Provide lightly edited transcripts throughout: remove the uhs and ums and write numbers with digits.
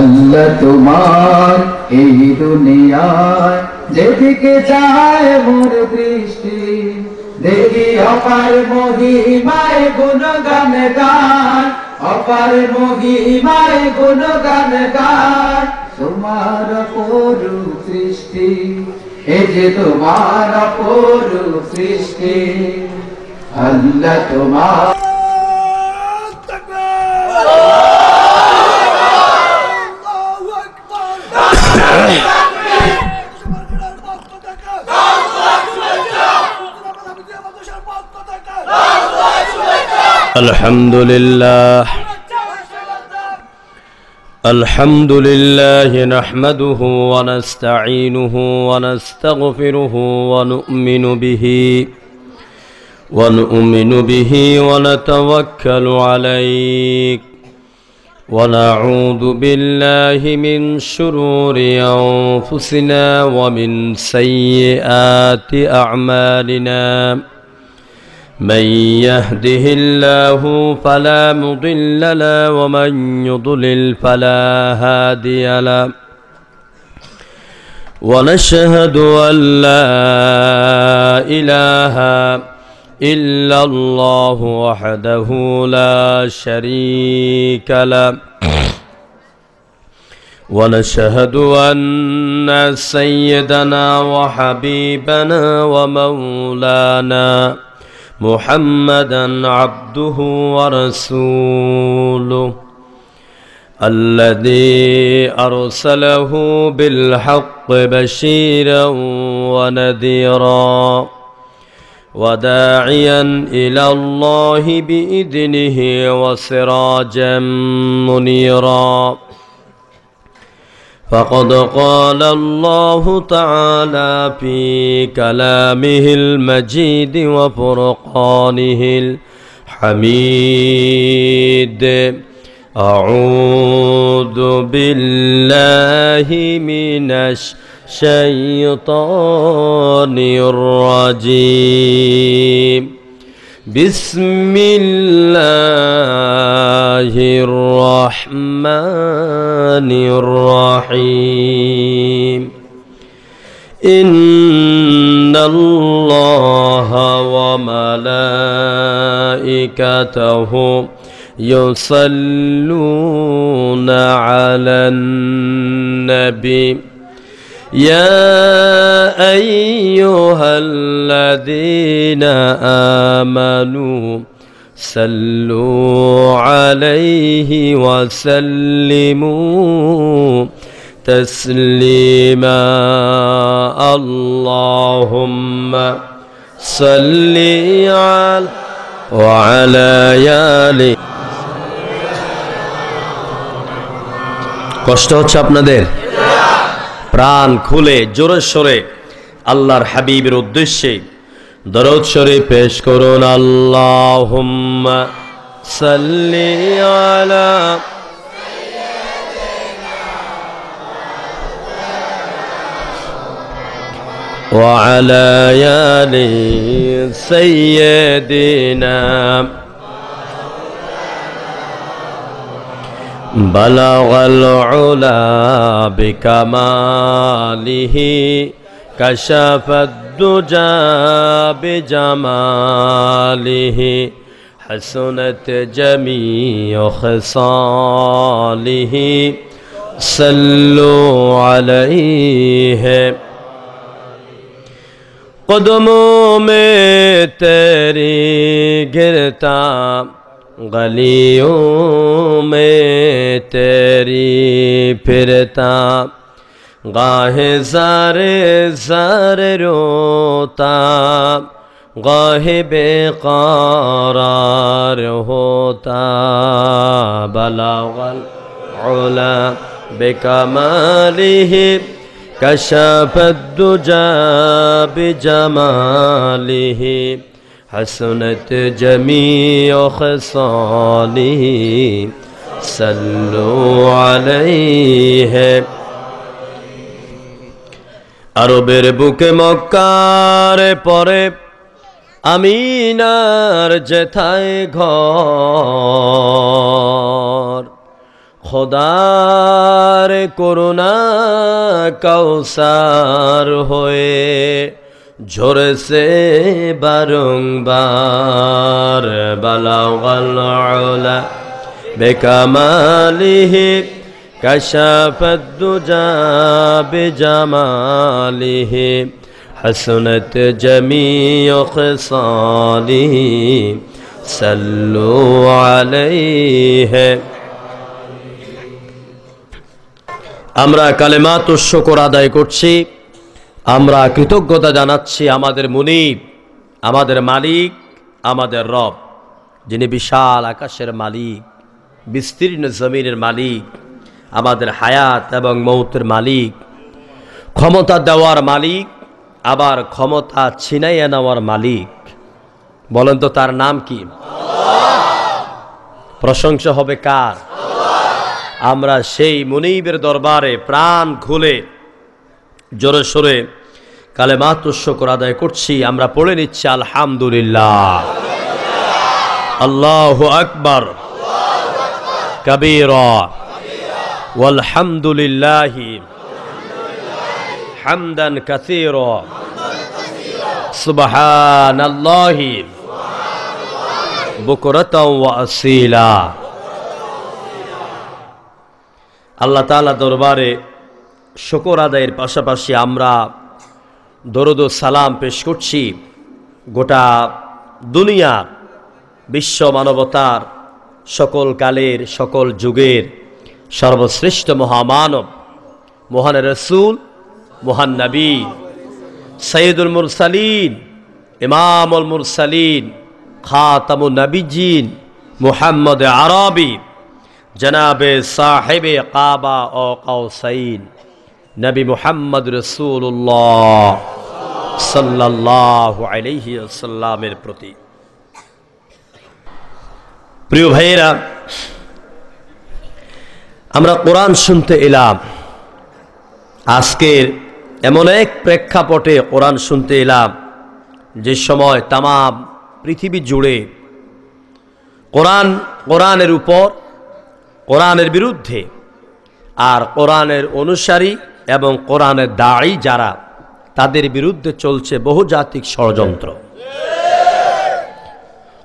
আল্লাহ তোমার এই দুনিয়ায় যেদিকে যায় মোর দৃষ্টি দেখি অপার মহিমায় গুণগান গায় অপার মহিমায় গুণগান গায় তোমার অপরূপ সৃষ্টি এই যে তোমার অপরূপ সৃষ্টি আল্লাহ তোমার الحمد لله نحمده ونستعينه ونستغفره ونؤمن به ونتوكل عليه ونعوذ بالله من شرور أنفسنا ومن سيئات أعمالنا من يهده الله فلا مضل له ومن يضلل فلا هادي له ونشهد أن لا إله إلا الله وحده لا شريك له ونشهد أن سيدنا وحبيبنا ومولانا محمدا عبده ورسوله الذي أرسله بالحق بشيرا ونذيرا وداعيا إلى الله بإذنه وسراجا منيرا فقد قال الله تعالى في كلامه المجيد وفرقانه الحميد أعوذ بالله من الشيطان الرجيم بسم الله الرحمن الرحيم إن الله وملائكته يصلون على النبي يا أيها الذين آمنوا صلوا عليه وسلموا تسليما اللهم صل على وعلى آله কষ্ট হচ্ছে আপনাদের প্রাণ খুলে জোরে সোরে আল্লাহর হাবিবের উদ্দেশ্যে দরুদ শরীফ পেশ করুন আল্লাহুম্মা সাল্লি আলা ওয়া আলা আলি সাইয়্যিদিনা بلغ العلا بكماله كشف الدجى بجماله حسنت جميع خصاله صلوا عليه قدموں میں تیری گرتا गलियों में तेरी फिरता गाहे ज़ारे ज़ारे रोता गाहे बेक़रार होता बलागल उला बिकमालिही कशफ़द दुजा बिजमालिही हसनत जमीअ ख़सालिही सल्लू अलैहि আরবের বুকে মক্কার পরে আমিনার যেথায় ঘর খোদার দয়ার করুণা কৌসার হয়ে ঝরেছে বারংবার বালাগাল উলা বিকামালিহি কাশাফাদ দুজা বিজামালিহি হাসনাত জামিউ খিসালিহি সাল্লু আলাইহি। আমরা কালেমাতুশ শুকর আদায় করছি, আমরা কৃতজ্ঞতা জানাচ্ছি আমাদের মুনিব, আমাদের মালিক, আমাদের রব, যিনি বিশাল আকাশের মালিক, বিস্তীর্ণ জমিনের মালিক, আমাদের হায়াত এবং মৌতের মালিক, ক্ষমতা দেওয়ার মালিক, আবার ক্ষমতা ছিনাইয়া নেওয়ার মালিক। বলেন তো তার নাম কি? প্রশংসা হবে কার? আমরা সেই মুনিবের দরবারে প্রাণ খুলে জোরে সোরে কালেমাতুশ শুকর আদায় করছি। আমরা পড়ে নিচ্ছি আলহামদুলিল্লাহ, আল্লাহু আকবার কাবীরা ওয়ালহামদুলিল্লাহি হামদান কাসীরা সুবহানাল্লাহি বুকরাতাও ওয়া আসীলা। আল্লাহ তাআলা দরবারে শুকর আদায়ের পাশাপাশি আমরা দরুদ ও সালাম পেশ করছি গোটা দুনিয়ার বিশ্ব মানবতার সকল কালের সকল যুগের সর্বশ্রেষ্ঠ মহামানব, মহান রসুল, মহান নবী, সৈয়দুল মুরসালিন, ইমামুল মুরসালিন, খাতামুন নবীজিন, মুহাম্মদ আরবি, জনাবে সাহেবে কাবা ও কাউসাইন, নবী মুহাম্মদ রাসূলুল্লাহ সাল্লাল্লাহু আলাইহি ওয়াসাল্লামের প্রতি। প্রিয় ভাইয়েরা, আমরা কোরআন শুনতে এলাম। আজকের এমন এক প্রেক্ষাপটে কোরআন শুনতে এলাম যে সময় তামাম পৃথিবী জুড়ে কোরআনের উপর, কোরআনের বিরুদ্ধে আর কোরআনের অনুসারী এবং কোরআনের দায়ী যারা, তাদের বিরুদ্ধে চলছে বহুজাতিক ষড়যন্ত্র।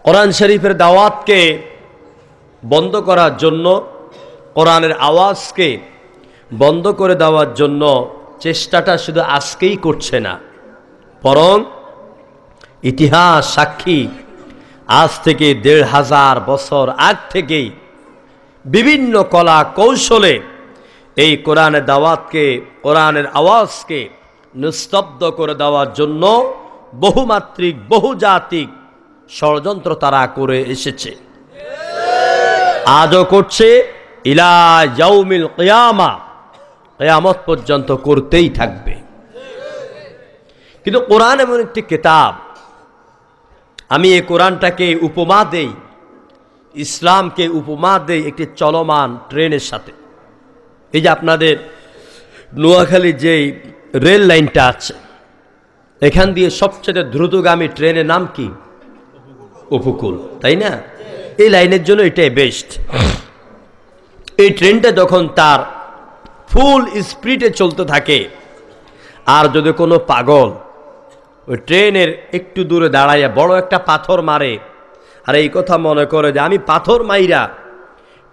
কোরআন শরীফের দাওয়াতকে বন্ধ করার জন্য, কোরআনের আওয়াজকে বন্ধ করে দেওয়ার জন্য চেষ্টাটা শুধু আজকেই করছে না, বরং ইতিহাস সাক্ষী আজ থেকে ১৫০০ বছর আগ থেকেই বিভিন্ন কলা কৌশলে এই কোরআনের দাওয়াতকে, কোরআনের আওয়াজকে নিস্তব্ধ করে দেওয়ার জন্য বহুমাত্রিক বহুজাতিক ষড়যন্ত্র তারা করে এসেছে, আজও করছে, ইলা ইয়াউমিল কিয়ামা, কিয়ামত পর্যন্ত করতেই থাকবে। কিন্তু কোরআন এমন একটি কিতাব, আমি এই কোরআনটাকে উপমা দেই, ইসলামকে উপমা দেই একটি চলমান ট্রেনের সাথে। এই যে আপনাদের নোয়াখালী যেই রেল লাইনটা আছে, এখান দিয়ে সবচেয়ে দ্রুতগামী ট্রেনের নাম কি? উপকূল, তাই না? এই লাইনের জন্য এটাই বেস্ট। এই ট্রেনটা যখন তার ফুল স্পিডে চলতে থাকে, আর যদি কোনো পাগল ওই ট্রেনের একটু দূরে দাঁড়াইয়া বড় একটা পাথর মারে, আর এই কথা মনে করে যে আমি পাথর মাইরা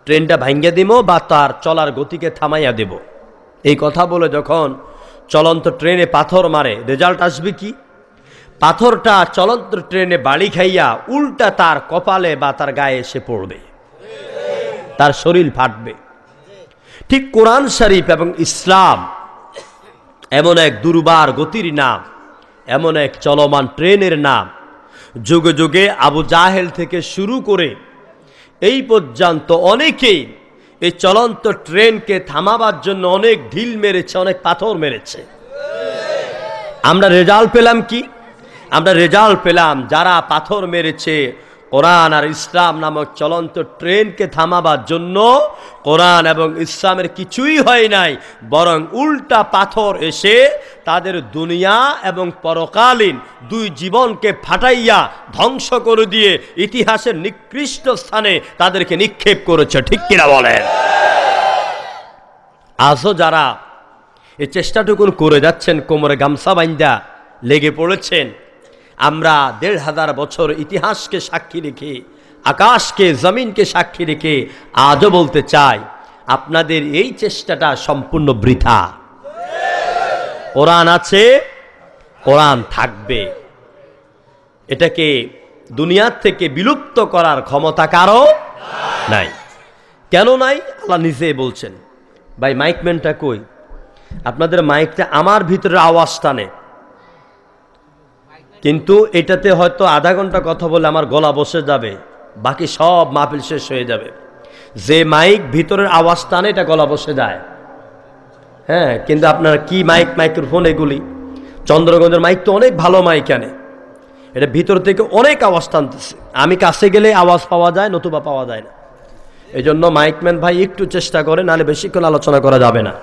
ট্রেনটা ভাঙ্গা দিব বা তার চলার গতিকে থামাইয়া দেব, এই কথা বলে যখন চলন্ত ট্রেনে পাথর মারে, রেজাল্ট আসবে কি? পাথরটা চলন্ত ট্রেনে বাড়ি খাইয়া উল্টা তার কপালে বা তার গায়ে এসে পড়বে, তার শরীর ফাটবে। ঠিক কোরআন শরীফ এবং ইসলাম এমন এক দুর্বার গতির নাম, এমন এক চলমান ট্রেনের নাম, যুগে যুগে আবু জাহেল থেকে শুরু করে এই পর্যন্ত অনেকেই এই চলন্ত ট্রেনকে থামাবার জন্য অনেক ঢিল মেরেছে, অনেক পাথর মেরেছে। আমরা রেজাল্ট পেলাম কি? আমরা রেজাল্ট পেলাম যারা পাথর মেরেছে কোরআন আর ইসলাম নামক চলন্ত ট্রেনকে থামাবার জন্য, কোরআন এবং ইসলামের কিছুই হয় নাই, বরং উল্টা পাথর এসে তাদের দুনিয়া এবং পরকালীন দুই জীবনকে ফাটাইয়া ধ্বংস করে দিয়ে ইতিহাসের নিকৃষ্ট স্থানে তাদেরকে নিক্ষেপ করেছে। ঠিক কিনা বলেন? আজও যারা এই চেষ্টাটুকুন করে যাচ্ছেন, কোমরে গামছা বাইন্দা লেগে পড়েছেন, আমরা ১৫০০ বছর ইতিহাসকে সাক্ষী রেখে, আকাশকে জমিনকে সাক্ষী রেখে আজও বলতে চাই, আপনাদের এই চেষ্টাটা সম্পূর্ণ বৃথা। কোরআন আছে, কোরআন থাকবে। এটাকে দুনিয়ার থেকে বিলুপ্ত করার ক্ষমতা কারো নাই। কেন নাই? আল্লাহ নিজে বলছেন। ভাই মাইকম্যানটা কই? আপনাদের মাইকটা আমার ভিতরের আওয়াজ টানে, কিন্তু এটাতে হয়তো আধা ঘন্টা কথা বলে আমার গলা বসে যাবে, বাকি সব মাহফিল শেষ হয়ে যাবে। যে মাইক ভিতরের আওয়াজ টানে এটা গলা বসে যায়। হ্যাঁ, কিন্তু আপনার কি মাইক, মাইক্রোফোন এগুলি, চন্দ্রগঞ্জের মাইক তো অনেক ভালো মাইক আনে, এটা ভিতর থেকে অনেক আওয়াজ টানতেছে। আমি কাছে গেলে আওয়াজ পাওয়া যায়, নতুবা পাওয়া যায় না। এই জন্য মাইকম্যান ভাই একটু চেষ্টা করে, নাহলে বেশিক্ষণ আলোচনা করা যাবে না।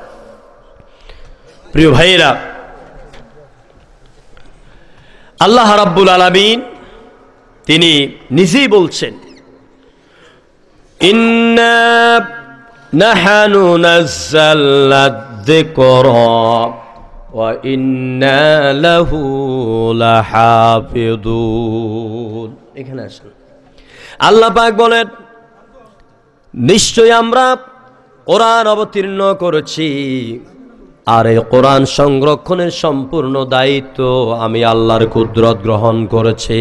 প্রিয় ভাইয়েরা, আল্লাহ রাব্বুল আলামিন তিনি নিজেই বলছেন, ইন্না নাহনু নাযালনা যিকরা ওয়া ইন্না লাহু লাহাফিযুন। এখানে আসেন, আল্লাহ পাক বলেন, নিশ্চয় আমরা কোরআন অবতীর্ণ করেছি, আর এই কোরআন সংরক্ষণের সম্পূর্ণ দায়িত্ব আমি আল্লাহর কুদরত গ্রহণ করেছি।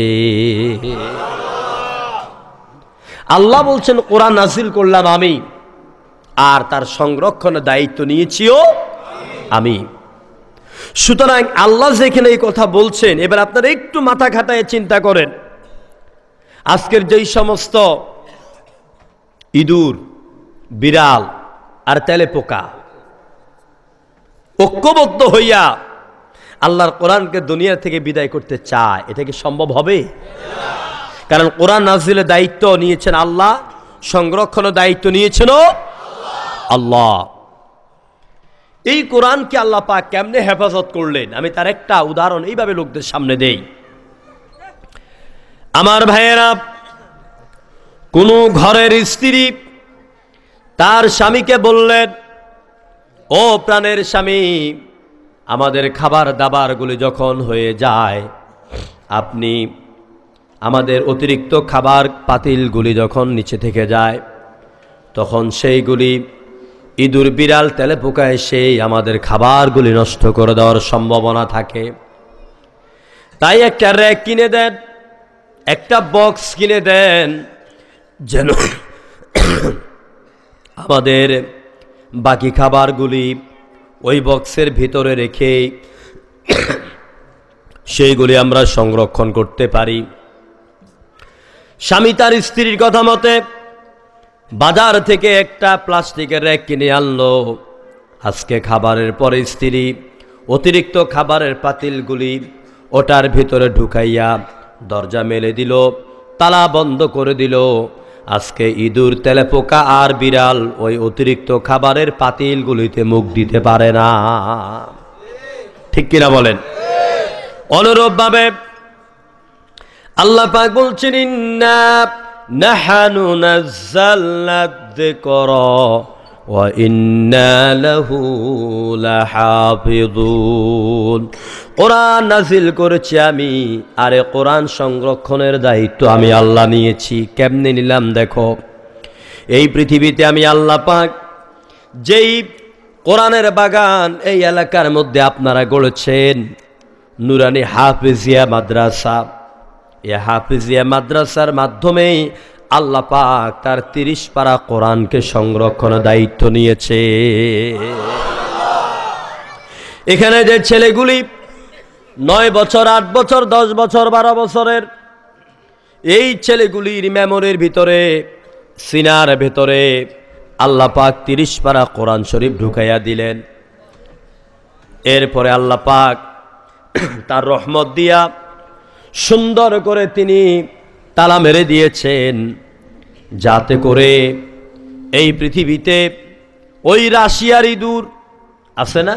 আল্লাহ বলছেন কোরআন নাজিল করলাম আমি, আর তার সংরক্ষণের দায়িত্ব নিয়েছিও আমি। সুতরাং আল্লাহ যেখানে এই কথা বলছেন, এবার আপনারা একটু মাথা খাটায় চিন্তা করেন, আজকের যেই সমস্ত ইঁদুর, বিড়াল আর তেলেপোকা ঐক্যবদ্ধ হইয়া আল্লাহর কোরআনকে দুনিয়া থেকে বিদায় করতে চায়, এটা কি সম্ভব হবে? কারণ কোরআন নাজিলের দায়িত্ব নিয়েছেন আল্লাহ, সংরক্ষণের দায়িত্ব নিয়েছেন আল্লাহ। এই কোরআনকে আল্লাহ পাক কেমনে হেফাজত করলেন, আমি তার একটা উদাহরণ এইভাবে লোকদের সামনে দেই। আমার ভাইয়েরা, কোন ঘরের স্ত্রী তার স্বামীকে বললেন, ও প্রাণের স্বামী, আমাদের খাবার দাবারগুলি যখন হয়ে যায়, আপনি আমাদের অতিরিক্ত খাবার পাতিলগুলি যখন নিচে থেকে যায়, তখন সেইগুলি ইঁদুর, বিড়াল, তেলেপোকা এসে আমাদের খাবারগুলি নষ্ট করে দেওয়ার সম্ভাবনা থাকে। তাই একটা র্যাক কিনে দেন, একটা বক্স কিনে দেন, যেন আমাদের বাকি খাবারগুলি ওই বক্সের ভিতরে রেখে সেইগুলি আমরা সংরক্ষণ করতে পারি। স্বামী তার স্ত্রীর কথা মতে বাজার থেকে একটা প্লাস্টিকের র্যাক কিনে আনলো। আজকে খাবারের পরে স্ত্রী অতিরিক্ত খাবারের পাতিলগুলি ওটার ভিতরে ঢুকাইয়া দরজা মেলে দিল, তালা বন্ধ করে দিল। আজকে ইঁদুর, তেলেপোকা আর বিড়াল ওই অতিরিক্ত খাবারের পাতিলগুলিতে মুখ দিতে পারে না। ঠিক কিনা বলেন? অনুরূপভাবে আল্লাহ পাক বলছেন, ইন্না নাহনু নাযালনা যিকরা ওয়া ইন্না লাহু লাহাফিযুন। কোরআন নাজিল করেছি আমি, আর কোরআন সংরক্ষণের দায়িত্ব আমি আল্লাহ নিয়েছি। কেমনে নিলাম দেখো, এই পৃথিবীতে আমি আল্লাহ পাক যেই কোরআনের বাগান এই এলাকার মধ্যে আপনারা গড়েছেন, নুরানি হাফিজিয়া মাদ্রাসা, এই হাফিজিয়া মাদ্রাসার মাধ্যমেই আল্লাহ পাক তার 30 পারা কোরআনকে সংরক্ষণের দায়িত্ব নিয়েছে। এখানে যে ছেলেগুলি 9 বছর, 8 বছর, 10 বছর, 12 বছরের, এই ছেলেগুলির মেমোরির ভিতরে, সিনার ভেতরে আল্লাহ পাক 30 পারা কোরআন শরীফ ঢুকাইয়া দিলেন। এরপরে আল্লাহ পাক তার রহমত দিয়া সুন্দর করে তিনি তালা মেরে দিয়েছেন, যাতে করে এই পৃথিবীতে ওই রাশিয়ার ইঁদুর আছে না,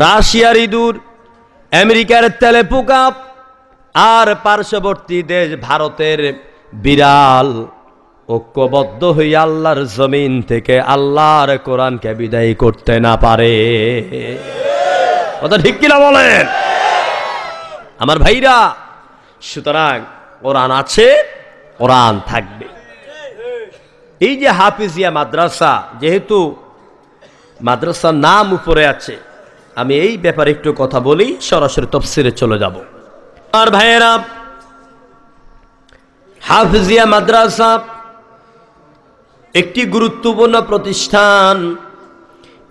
রাশিয়ার ইঁদুর, আমেরিকার তেলেপোকা আর পার্শ্ববর্তী দেশ ভারতের বিড়াল, ঐক্যবদ্ধ হয়ে আল্লাহর জমিন থেকে আল্লাহর কোরআনকে বিদায় করতে না পারে। কথা ঠিক কিনা বলেন আমার ভাইরা? সুতরাং কোরআন আছে, কোরআন থাকবে। এই যে হাফিজিয়া মাদ্রাসা, যেহেতু মাদ্রাসার নাম উপরে আছে, আমি এই ব্যাপারে একটু কথা বলি, সরাসরি তাফসীরে চলে যাব। আর ভাইয়েরা, হাফিজিয়া মাদ্রাসা একটি গুরুত্বপূর্ণ প্রতিষ্ঠান।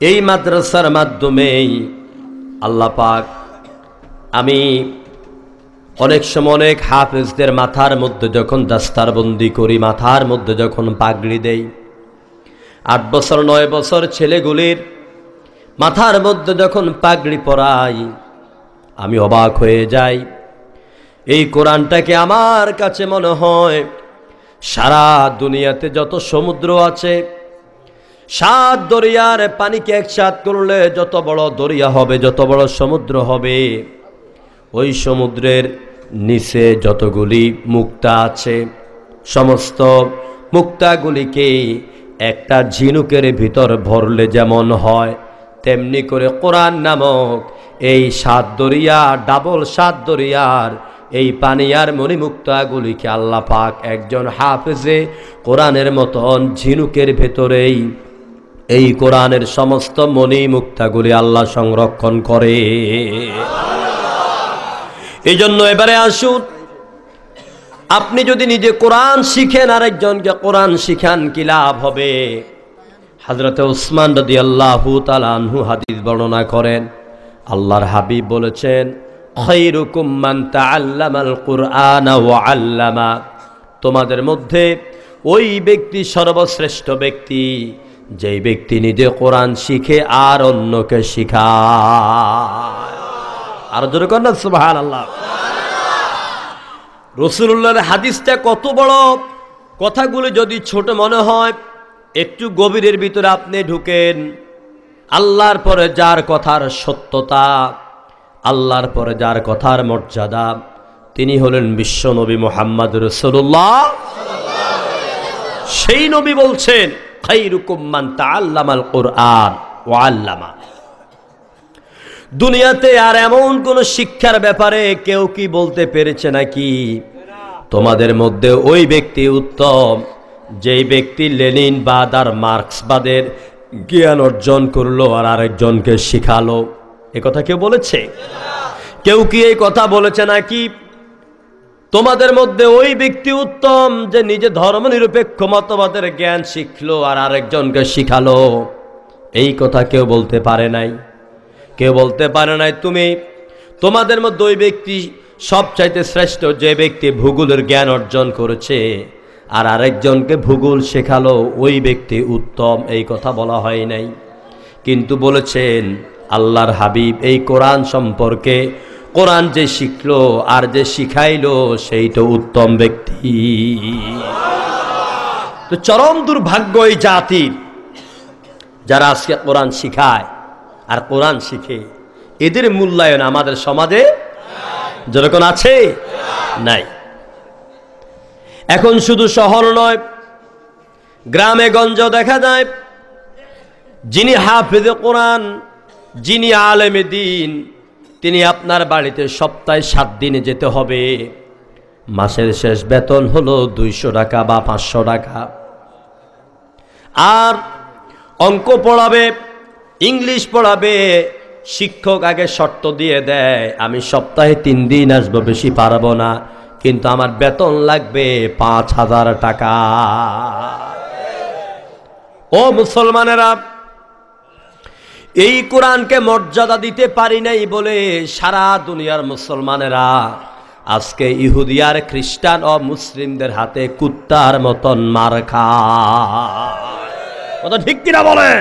এই মাদ্রাসার মাধ্যমেই আল্লাহ পাক, আমি অনেক সময় অনেক হাফেজদের মাথার মধ্যে যখন দাস্তারবন্দি করি, মাথার মধ্যে যখন পাগড়ি দেই, 8 বছর 9 বছর ছেলেগুলির মাথার মধ্যে যখন পাগড়ি পরাই, আমি অবাক হয়ে যাই। এই কোরআনটাকে আমার কাছে মনে হয় সারা দুনিয়াতে যত সমুদ্র আছে, 7 দরিয়ার পানিকে একসাথ করলে যত বড় দরিয়া হবে, যত বড় সমুদ্র হবে, ওই সমুদ্রের নিচে যতগুলি মুক্তা আছে, সমস্ত মুক্তাগুলিকে একটা ঝিনুকের ভিতর ভরলে যেমন হয়, তেমনি করে কোরআন নামক এই 7 দরিয়া, ডাবল 7 দরিয়ার এই পানিয়ার মণিমুক্তাগুলিকে আল্লাহ পাক একজন হাফেজে কোরআনের মতন ঝিনুকের ভেতরেই এই কোরআনের সমস্ত মণিমুক্তাগুলি আল্লাহ সংরক্ষণ করে। এই জন্য এবারে আসুন, আপনি যদি নিজে কোরআন শিখেন, আরেকজনকে কোরআন শিখান, কি লাভ হবে? হযরতে উসমান রাদিয়াল্লাহু তাআলা আনহু হাদিস বর্ণনা করেন, আল্লাহর হাবিব বলেছেন, খায়রুকুম মান তাআল্লামাল কুরআনা ওয়া আল্লামা, তোমাদের মধ্যে ওই ব্যক্তি সর্বশ্রেষ্ঠ ব্যক্তি যেই ব্যক্তি নিজে কোরআন শিখে আর অন্যকে শিখায়। আর জোরে কর না সুবহানাল্লাহ। রাসূলুল্লাহর হাদিসটা কত বড়, কথাগুলো যদি ছোট মনে হয়, একটু গভীরের ভিতরে আপনি ঢুকেন, আল্লাহর পরে যার কথার সত্যতা, আল্লাহর পরে যার কথার মর্যাদা, তিনি হলেন বিশ্ব নবী মুহাম্মদ রাসূলুল্লাহ। সেই নবী বলছেন, খায়রুকুম মান তাআল্লামাল কুরআন ওয়া আল্লামা। দুনিয়াতে আর এমন কোন শিক্ষার ব্যাপারে কেউ কি বলতে পেরেছে নাকি তোমাদের মধ্যে ওই ব্যক্তি উত্তম যেই ব্যক্তি লেনিনবাদ আর মার্ক্সবাদের জ্ঞান অর্জন করলো আর আরেকজনকে শিখালো? এ কথা কেউ বলেছে? কেউ কি এই কথা বলেছে নাকি তোমাদের মধ্যে ওই ব্যক্তি উত্তম যে নিজে ধর্মনিরপেক্ষ মতবাদের জ্ঞান শিখলো আর আরেকজনকে শিখালো? এই কথা কেউ বলতে পারে নাই। কেউ বলতে পারে নাই তোমাদের মধ্যে ওই ব্যক্তি সবচাইতে শ্রেষ্ঠ যে ব্যক্তি ভূগোলের জ্ঞান অর্জন করেছে আর আরেকজনকে ভূগোল শেখালো, ওই ব্যক্তি উত্তম। এই কথা বলা হয় নাই, কিন্তু বলেছেন আল্লাহর হাবিব এই কোরআন সম্পর্কে, কোরআন যে শিখলো আর যে শিখাইলো সেই তো উত্তম ব্যক্তি। তো চরম দুর্ভাগ্য এই জাতির, যারা আজকে কোরআন শিখায় আর কোরআন শিখে, এদের মূল্যায়ন আমাদের সমাজে যেরকম আছে নাই। এখন শুধু শহর নয়, গ্রামে গঞ্জ দেখা যায়, যিনি হাফেজে কোরআন, যিনি আলেমে দ্বীন, তিনি আপনার বাড়িতে সপ্তাহে 7 দিনে যেতে হবে। মাসের শেষ বেতন হলো 200 টাকা বা 500 টাকা। আর অঙ্ক পড়াবে, ইংলিশ পড়াবে, শিক্ষক আগে শর্ত দিয়ে দেয়, আমি সপ্তাহে 3 দিন আসবো, বেশি পারবো না, কিন্তু আমার বেতন লাগবে 5000 টাকা। ও মুসলমানেরা, এই কোরআনকে মর্যাদা দিতে পারি নাই বলে সারা দুনিয়ার মুসলমানেরা আজকে ইহুদি আর খ্রিস্টান ও মুসলিমদের হাতে কুত্তার মতন মার খায়। কথা ঠিক কিনা বলেন?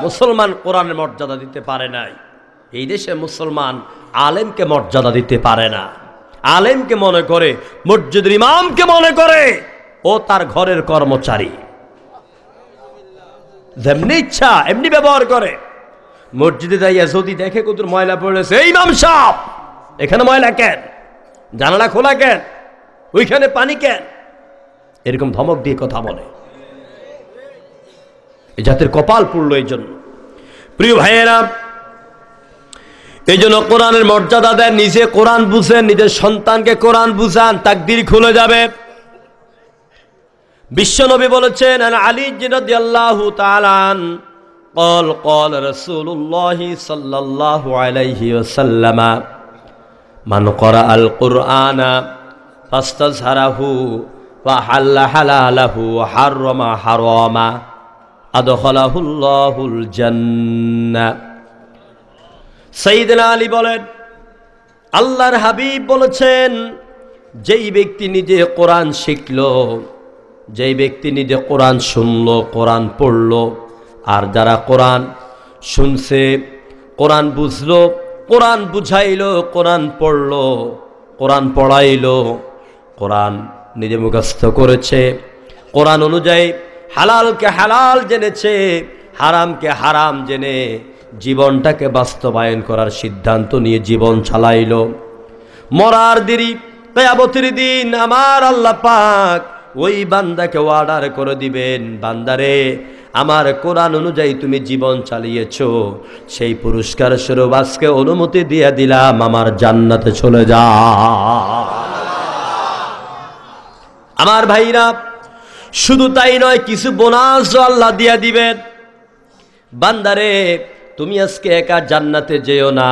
মুসলমান কোরআনের মর্যাদা দিতে পারে নাই। এই দেশে মুসলমান আলেমকে মর্যাদা দিতে পারে না। আলেমকে মনে করে, মসজিদের ইমামকে মনে করে ও তার ঘরের কর্মচারী, যেমনি ইচ্ছা এমনি ব্যবহার করে। মসজিদে যাইয়া যদি দেখে কত ময়লা পড়েছে, এই ইমাম সাহেব এখানে ময়লা কেন, জানালা খোলা কেন, ওইখানে পানি কেন, এরকম ধমক দিয়ে কথা বলে। এই জাতির কপাল পুড়ল এই জন্য। প্রিয় ভাইয়েরা, এই জন্য কোরআনের মর্যাদা দেন, নিজে কোরআন বুঝেন, নিজের সন্তানকে কোরআন বুঝান, তাকদীর খুলে যাবে। বিশ্বনবী বলেছেন, আলী রাদিয়াল্লাহু তাআলা আন قال قال رسول الله صلى الله عليه وسلم من قرأ القرآن فاستظهره وحل حلاله وحرم حراما أدخله الله الجنة। সাইয়েদনা আলী বলেন, আল্লাহর হাবিব বলেছেন, যেই ব্যক্তি নিজে কোরআন শিখলো, যেই ব্যক্তি নিজে কোরআন শুনলো, কোরআন পড়লো, আর যারা কোরআন শুনছে, কোরআন বুঝলো, কোরআন বুঝাইলো, কোরআন পড়লো, কোরআন পড়াইলো, কোরআন নিজে মুখস্থ করেছে, কোরআন অনুযায়ী হালালকে হালাল জেনেছে, হারামকে হারাম জেনে জীবনটাকে বাস্তবায়ন করার সিদ্ধান্ত নিয়ে জীবন চালাইলো, মরার দেরি কিয়ামতের দিন আমার আল্লাহ পাক ওই বান্দাকে অর্ডার করে দিবেন, বান্দারে আমার কোরআন অনুযায়ী তুমি জীবন চালিয়েছো, সেই পুরস্কার স্বরূপ আজকে অনুমতি দিয়ে দিলাম আমার জান্নাতে চলে যা। আমার ভাইরা, শুধু তাই নয়, কিছু বোনাস আল্লাহ দিয়া দিবেন। বান্দারে তুমি আজকে একা জান্নাতে যেও না,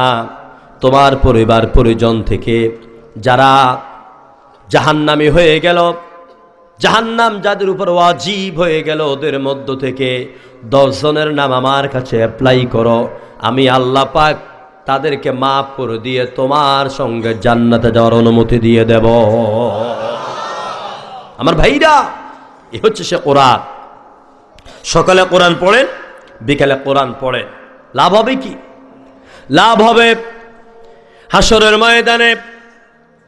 তোমার পরিবার পরিজন থেকে যারা জাহান্নামী হয়ে গেল, জাহান্নাম যাদের উপর ওয়াজিব হয়ে গেল, ওদের মধ্য থেকে 10 জনের নাম আমার কাছে অ্যাপ্লাই করো, আমি আল্লাহ পাক তাদেরকে মাফ করে দিয়ে তোমার সঙ্গে জান্নাতে যাওয়ার অনুমতি দিয়ে দেব। আমার ভাইরা, এ হচ্ছে সে কোরআন। সকালে কোরআন পড়েন, বিকালে কোরআন পড়েন, লাভ হবে কি? লাভ হবে হাসরের ময়দানে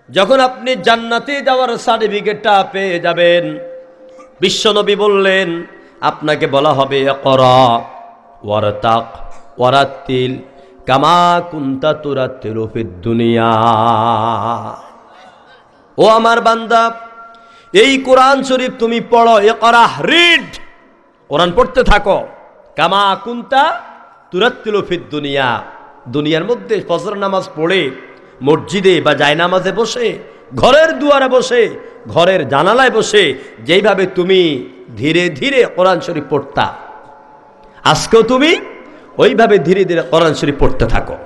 যখন আপনি জান্নাতে যাওয়ার সার্টিফিকেটটা পেয়ে যাবেন, বিশ্বনবী বললেন, আপনাকে বলা হবে ইকরা ওয়ারতাক ওয়ারাতিল কামা কুনতা তুরাতিলু ফিদ দুনিয়া। ও আমার বান্দা, এই কোরআন শরীফ তুমি পড়ো, ইকরা, রিড, কোরআন পড়তে থাকো, কামা কুনতা তুরাতিলু ফিদ দুনিয়া। দুনিয়ার মধ্যে ফজর নামাজ পড়ে মসজিদে বা জায়নামাজে বসে, ঘরের দুয়ারে বসে, ঘরের জানালায় বসে যেইভাবে তুমি ধীরে ধীরে কোরআন শরীফ পড়তা, আজকেও তুমি ওইভাবে ধীরে ধীরে কোরআন শরীফ পড়তে থাকো।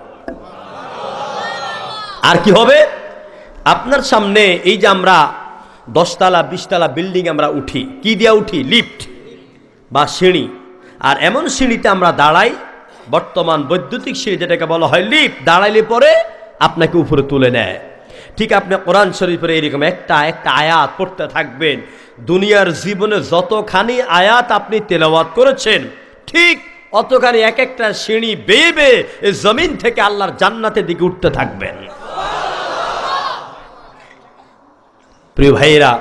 আর কি হবে? আপনার সামনে এই যে আমরা 10 তলা 20 তলা বিল্ডিং আমরা উঠি, কি দিয়া উঠি? লিফট বা সিঁড়ি। আর এমন সিঁড়িতে আমরা দাঁড়াই, বর্তমান বৈদ্যুতিক সিঁড়ি যেটাকে বলা হয় লিফট, দাঁড়াইলে পরে আপনাকে উপরে তুলে নেয়। ঠিক আপনি কোরআন শরীফের এইরকম একটা একটা আয়াত পড়তে থাকবেন, দুনিয়ার জীবনে যতখানি আয়াত আপনি তেলাওয়াত করেছেন, ঠিক অতখানি এক একটা সিঁড়ি বেয়ে বেয়ে এই জমিন থেকে আল্লাহর জান্নাতের দিকে উঠতে থাকবেন। প্রিয় ভাইয়েরা,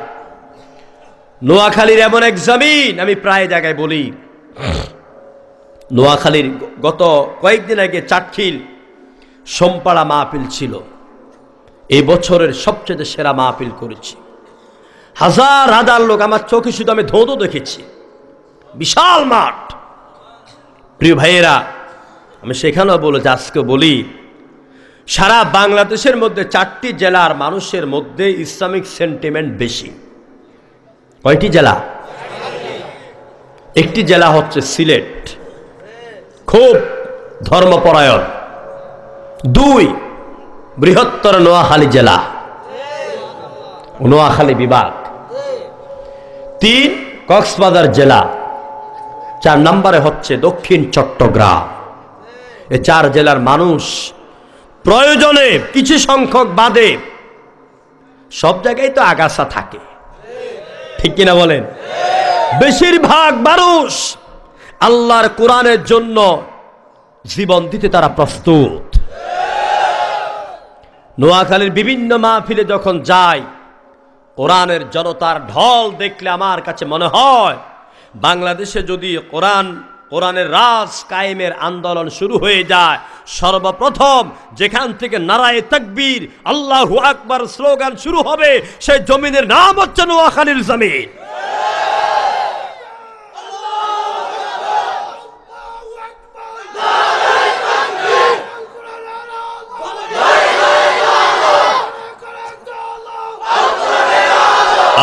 নোয়াখালীর এমন এক জমিন, আমি প্রায় জায়গায় বলি, নোয়াখালীর গত কয়েকদিন আগে চাটখিল সোমপাড়া মাহফিল ছিল, এই বছরের সবচেয়ে সেরা মাহফিল করেছি। হাজার হাজার লোক, আমার চোখে শুধু আমি ধোঁধো দেখেছি, বিশাল মাঠ। প্রিয় ভাইয়েরা, আমি সেখানেও বলেছি, আজকে বলি, সারা বাংলাদেশের মধ্যে 4টি জেলার মানুষের মধ্যে ইসলামিক সেন্টিমেন্ট বেশি। কয়টি জেলা? একটি জেলা হচ্ছে সিলেট, খুব ধর্মপরায়ণ। 2 বৃহত্তর নোয়াখালী জেলা, নোয়াখালী বিভাগ। 3 কক্সবাজার জেলা। 4 নম্বরে হচ্ছে দক্ষিণ চট্টগ্রাম। এই 4 জেলার মানুষ প্রয়োজনে কিছু সংখ্যক বাদে সব জায়গায় তো আগাছা থাকে, ঠিক কিনা বলেন? বেশিরভাগ মানুষ আল্লাহর কোরআনের জন্য জীবন দিতে তারা প্রস্তুত। নোয়াখালীর বিভিন্ন মাহফিলে যখন যায়, কোরআনের জনতার ঢল দেখলে আমার কাছে মনে হয় বাংলাদেশে যদি কোরআন কোরআনের রাজ কায়েমের আন্দোলন শুরু হয়ে যায়। সর্বপ্রথম যেখান থেকে নারায়ে তাকবীর আল্লাহু আকবার স্লোগান শুরু হবে, সেই জমিনের নাম হচ্ছে নোয়াখালীর জমিন।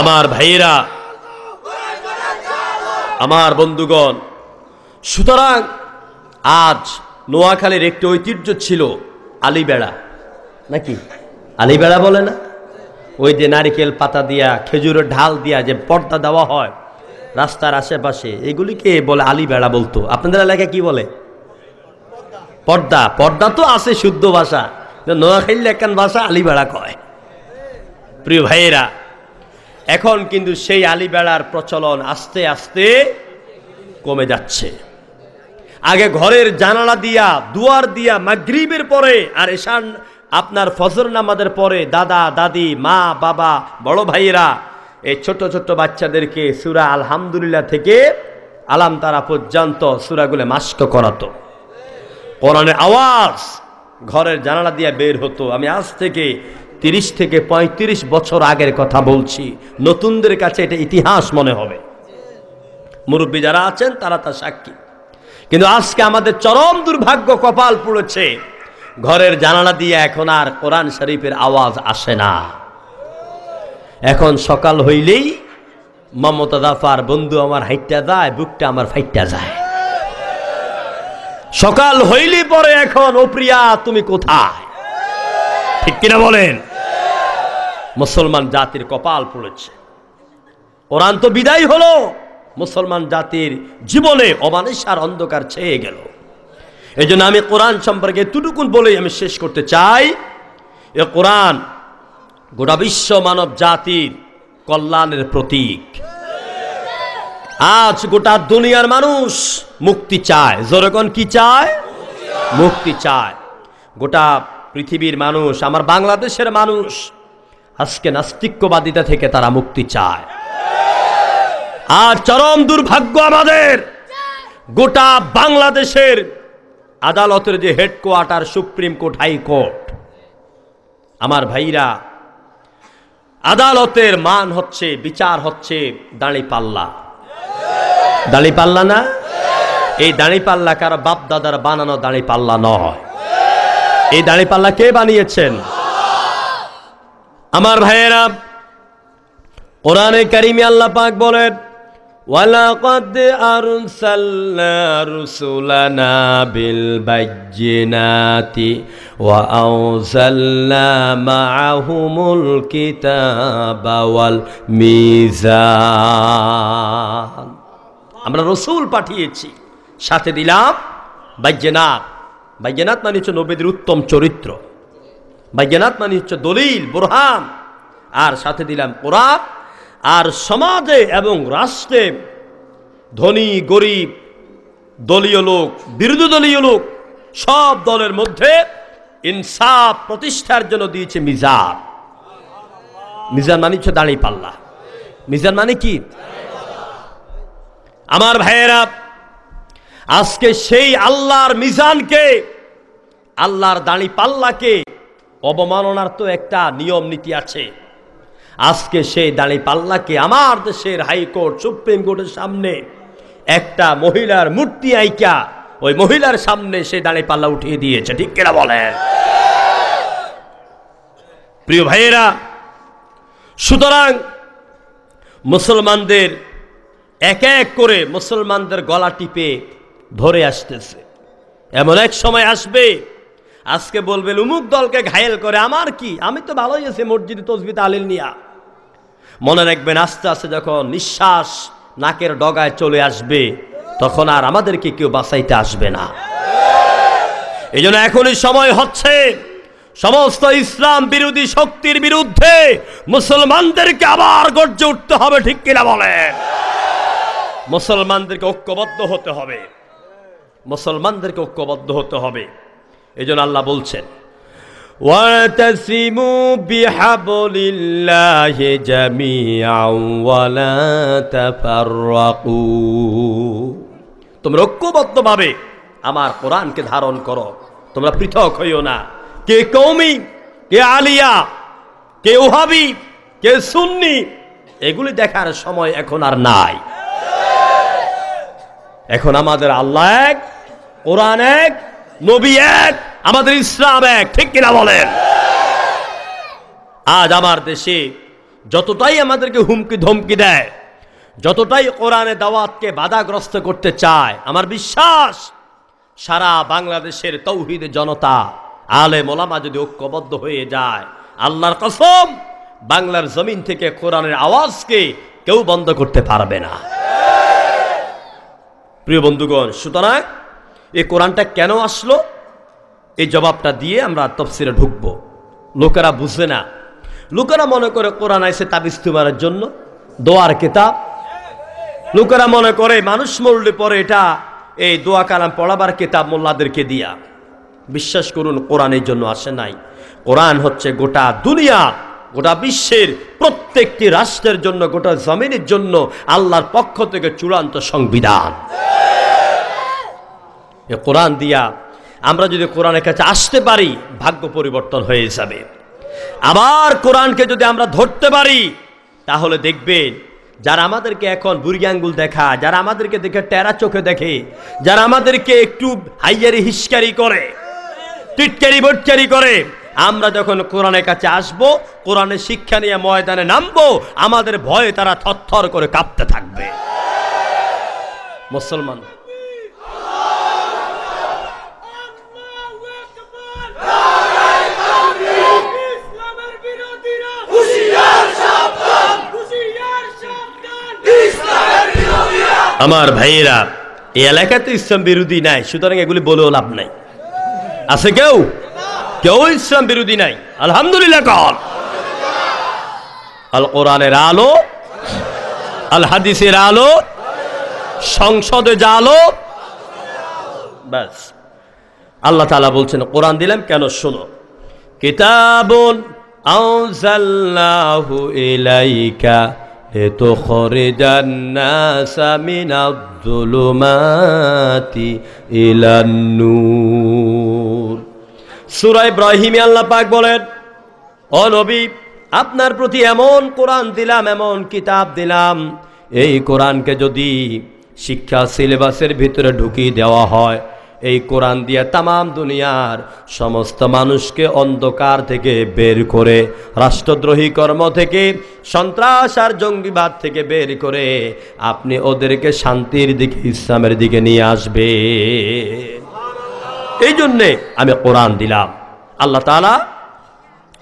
আমার ভাইয়েরা, আমার বন্ধুগণ, সুতরাং আজ নোয়াখালীর একটি ঐতিহ্য ছিল আলিবেড়া, নাকি আলিবেড়া বলে না? ওই যে নারিকেল পাতা দিয়া, খেজুরের ঢাল দিয়া যে পর্দা দেওয়া হয় রাস্তার আশেপাশে, এগুলিকে বলে আলিবেড়া বলতো। আপনাদের এলাকায় কি বলে? পর্দা। পর্দা তো আছে শুদ্ধ ভাষা, নোয়াখালীর একখান ভাষা আলিবেড়া কয়। প্রিয় ভাইয়েরা, এখন কিন্তু সেই আলিবেড়ার প্রচলন আস্তে আস্তে কমে যাচ্ছে। আগে ঘরের জানালা দিয়া, দুয়ার দিয়া মাগরিবের পরে আর এশান আপনার ফজর নামাজের পরে দাদা দাদি, মা বাবা, বড় ভাইয়েরা এই ছোট ছোট বাচ্চাদেরকে সূরা আলহামদুলিল্লাহ থেকে আলাম তারা পর্যন্ত সূরাগুলো মাস্ক করাতো। কোরআনের আওয়াজ ঘরের জানালা দিয়ে বের হতো। আমি আজ থেকে 30 থেকে 35 বছর আগের কথা বলছি। নতুনদের কাছে এটা ইতিহাস মনে হবে, মুরব্বী যারা আছেন তারা তা সাক্ষী। কিন্তু আজকে আমাদের চরম দুর্ভাগ্য কপাল পড়েছে, ঘরের জানালা দিয়ে এখন আর কোরআন শরীফের আওয়াজ আসে না। এখন সকাল হইলেই মমতা জাফার বন্ধু আমার হাইটটা যায়, বুকটা আমার ফাইটটা যায়। সকাল হইলি পরে এখন ও প্রিয়া তুমি কোথায়, ঠিক কিনা বলেন? মুসলমান জাতির কপাল পড়েছে। কোরআন তো বিদায় হলো, মুসলমান জাতির জীবনে অমানিসার অন্ধকার ছেয়ে গেল। এই জন্য আমি কোরআন সম্পর্কে এতটুকুন বলেই আমি শেষ করতে চাই। এ কোরআন গোটা বিশ্ব মানব জাতির কল্যাণের প্রতীক। আজ গোটা দুনিয়ার মানুষ মুক্তি চায়। জোরকন কি চায়? মুক্তি চায়। গোটা পৃথিবীর মানুষ, আমার বাংলাদেশের মানুষ আজকে নাস্তিক্যবাদিতা থেকে তারা মুক্তি চায়। আর চরম দুর্ভাগ্য আমাদের, গোটা বাংলাদেশের আদালতের যে হেডকোয়ার্টার সুপ্রিম কোর্ট, হাইকোর্ট, আমার ভাইরা, আদালতের মান হচ্ছে, বিচার হচ্ছে দাঁড়িপাল্লা। দাঁড়িপাল্লা না? এই দাঁড়িপাল্লা কারো বাপ দাদার বানানো দাঁড়িপাল্লা নয়। এই দাঁড়িপাল্লা কে বানিয়েছেন? আমার ভাইয়েরা, কোরআনে কারিমে আল্লাহ পাক বলেন, ওয়ালাকাদ আরসালনা রুসুলানা বিল বাইয়িনাতি ওয়া আনজালনা মাআহুমুল কিতাবা ওয়াল মিজান। আমরা রসুল পাঠিয়েছি, সাথে দিলাম বাইয়িনাত। বাইয়িনাত মানে হচ্ছে নবীদের উত্তম চরিত্র, বাইয়িনাত মানে হচ্ছে দলিল, বুরহান, আর সাথে দিলাম কোরআন। আর সমাজে এবং রাষ্ট্রে ধনী গরিব, দলীয় লোক, বিরোধী দলীয় লোক, সব দলের মধ্যে ইনসাফ প্রতিষ্ঠার জন্য দিয়েছে মিজান। মিজান মানে হচ্ছে দাঁড়িপাল্লা। মিজান মানে কি? আমার ভাইয়েরা, আজকে সেই আল্লাহর মিজানকে, আল্লাহর দাঁড়িপাল্লাকে অবমাননার তো একটা নিয়ম নীতি আছে। আজকে সেই দাঁড়িপাল্লাকে আমার দেশের হাইকোর্ট, সুপ্রিম কোর্টের সামনে একটা মহিলার মূর্তি আইকা ওই মহিলার সামনে সেই দাঁড়িপাল্লা উঠিয়ে দিয়েছে, ঠিক কিনা বলেন? প্রিয় ভাইয়েরা, সুতরাং মুসলমানদের এক এক করে মুসলমানদের গলা টিপে ধরে আসতেছে। এমন এক সময় আসবে, আজকে বলবেন উমুক দলকে ঘায়েল করে আমার কি, আমি তো ভালোই আছি মসজিদে তসবিহ তাহলিল নিয়া। মনে রাখবেন, আস্তে আস্তে যখন নিঃশ্বাস নাকের ডগায় চলে আসবে, তখন আর আমাদেরকে কেউ বাঁচাইতে আসবে না। এই জন্য এখনই সময় হচ্ছে সমস্ত ইসলাম বিরোধী শক্তির বিরুদ্ধে মুসলমানদেরকে আবার গর্জে উঠতে হবে, ঠিক কিনা বলেন? মুসলমানদেরকে ঐক্যবদ্ধ হতে হবে, মুসলমানদেরকে ঐক্যবদ্ধ হতে হবে। এই জন্য আল্লাহ বলছেন, ওয়াতাসিমু বিহাবলিল্লাহি জামিআন ওয়া লা তাফাররাকু। তোমরা ঐক্যবদ্ধভাবে আমার কোরআনকে ধারণ করো, তোমরা পৃথক হইও না। কে কওমি, কে আলিয়া, কে ওহাবি, কে সুন্নি, এগুলি দেখার সময় এখন আর নাই। এখন আমাদের আল্লাহ এক, কোরআন এক, নবী এক, আমাদের ইসলাম এক, ঠিক কিনা বলেন? আজ আমার দেশে যতটাই আমাদেরকে হুমকি ধমকি দেয়, যতটাই কোরআনে দাওয়াতকে বাধাগ্রস্ত করতে চায়, আমার বিশ্বাস সারা বাংলাদেশের তৌহিদ জনতা, আলেম ওলামা যদি ঐক্যবদ্ধ হয়ে যায়, আল্লাহর কসম বাংলার জমিন থেকে কোরআনের আওয়াজকে কেউ বন্ধ করতে পারবে না। প্রিয় বন্ধুগণ, সুতরাং এই কোরআনটা কেন আসলো, এই জবাবটা দিয়ে আমরা তাফসীরে ঢুকব। লোকেরা বুঝে না, লোকেরা মনে করে কোরআন আইছে তাবিজ তুমারের জন্য, দোয়ার কিতাব। লোকেরা মনে করে মানুষ মরলে পরে এটা এই দোয়া কালাম পড়াবার কিতাব মোল্লাদেরকে দিয়া। বিশ্বাস করুন, কোরআন এই জন্য আসে নাই। কোরআন হচ্ছে গোটা দুনিয়া, গোটা বিশ্বের প্রত্যেকটি রাষ্ট্রের জন্য, গোটা জমিনের জন্য আল্লাহর পক্ষ থেকে চূড়ান্ত সংবিধান। এই কোরআন দিয়া আমরা যদি কোরআনের কাছে আসতে পারি, ভাগ্য পরিবর্তন হয়ে যাবে। আবার কোরআনকে যদি আমরা ধরতে পারি, তাহলে দেখবেন যারা আমাদেরকে এখন বুড়ি আঙ্গুল দেখা, যারা আমাদেরকে দেখে টেরা চোখে দেখে, যারা আমাদেরকে একটু হাইয়ারি হিসকারি করে, টিটকারি বটকারি করে, আমরা যখন কোরআনের কাছে আসব, কোরআনের শিক্ষা নিয়ে ময়দানে নামবো, আমাদের ভয়ে তারা থরথর করে কাঁপতে থাকবে। মুসলমান আমার ভাইয়েরা, এই এলাকায় তো ইসলাম বিরোধী নাই, সুতরাং এগুলি বলেও লাভ নাই। আছে কেউ? কেউ ইসলাম বিরোধী নাই, আলহামদুলিল্লাহ কল। আল কোরআনের আলো, আল হাদিসের আলো, সংসদে যা আলো, ব্যাস। আল্লাহ তাআলা বলছেন কোরআন দিলাম কেন, শোনো। কিতাবুন আনজালনাহু ইলাইকা লিতুখরিজান নাসা মিনাজ-যুলুমাতি ইলান নূর। সূরা ইব্রাহিমে আল্লাহ পাক বলেন, ও নবী, আপনার প্রতি এমন কোরআন দিলাম, এমন কিতাব দিলাম, এই কোরআনকে যদি শিক্ষা সিলেবাসের ভিতরে ঢুকিয়ে দেওয়া হয়, এই কোরআন দিয়ে তামাম দুনিয়ার সমস্ত মানুষকে অন্ধকার থেকে বের করে, রাষ্ট্রদ্রোহী কর্ম থেকে, সন্ত্রাস আর জঙ্গিবাদ থেকে বের করে আপনি ওদেরকে শান্তির দিকে, ইসলামের দিকে নিয়ে আসবে। এই জন্যে আমি কোরআন দিলাম। আল্লাহ তাআলা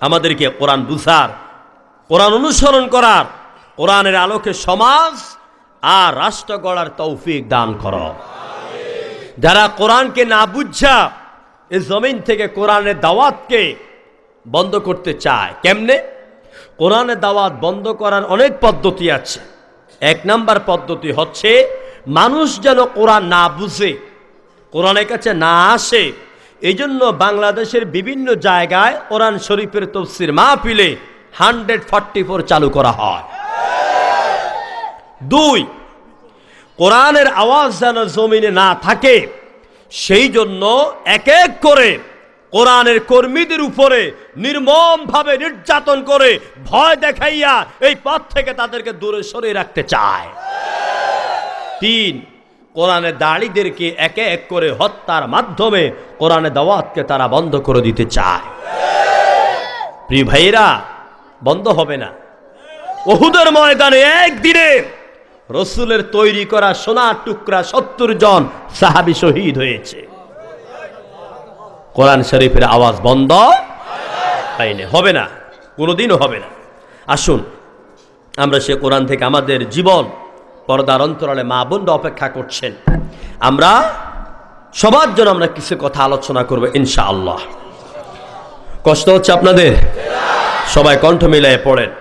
আমাদেরকে কোরআন বুঝার, কোরআন অনুসরণ করার, কোরআনের আলোকে সমাজ আর রাষ্ট্র গড়ার তৌফিক দান করো। যারা কোরআনকে না বুঝা এই জমিন থেকে কোরআনের দাওয়াতকে বন্ধ করতে চায়, কেমনে? কোরআনের দাওয়াত বন্ধ করার অনেক পদ্ধতি আছে। এক নাম্বার পদ্ধতি হচ্ছে মানুষ যেন কোরআন না বুঝে, কোরআনের কাছে না আসে, এই জন্য বাংলাদেশের বিভিন্ন জায়গায় কোরআন শরীফের তাফসীর মাহফিলে 144 চালু করা হয়। 2, কোরআনের আওয়াজ যেন জমিনে না থাকে, সেই জন্য এক এক করে কোরআনের কর্মীদের উপরে নির্মমভাবে নির্যাতন করে, ভয় দেখাইয়া এই পথ থেকে তাদেরকে দূরে সরিয়ে রাখতে চায়। 3, কোরআনের দাড়িদেরকে একে এক করে হত্যার মাধ্যমে কোরআনের দাওয়াতকে তারা বন্ধ করে দিতে চায়। প্রিয় ভাইরা, বন্ধ হবে না। উহুদের ময়দানে একদিনে রসুলের তৈরি করা সোনার টুকরা 70 জন সাহাবী শহীদ হয়েছে। কোরআন শরীফের আওয়াজ বন্ধ হয়নি, হবে না, কোনোদিনও হবে না। আসুন আমরা সে কোরআন থেকে আমাদের জীবন, পর্দার অন্তরালে মা বোনরা অপেক্ষা করছেন, আমরা সবার জন্য আমরা কিছু কথা আলোচনা করব ইনশাআল্লাহ। কষ্ট হচ্ছে আপনাদের? সবাই কণ্ঠ মিলিয়ে পড়েন।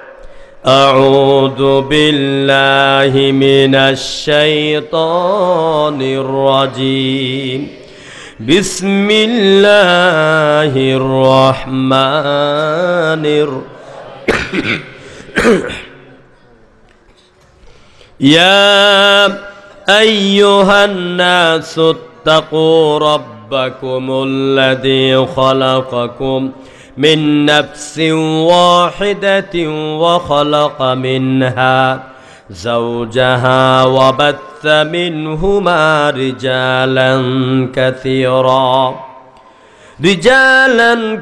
আউযু বিল্লাহি মিনাশ শাইতানির রাজিম। বিসমিল্লাহির রহমানির ইয়া أيها الناس اتقوا ربكم الذي خلقكم من نفس واحدة وخلق منها زوجها وبث منهما رجالا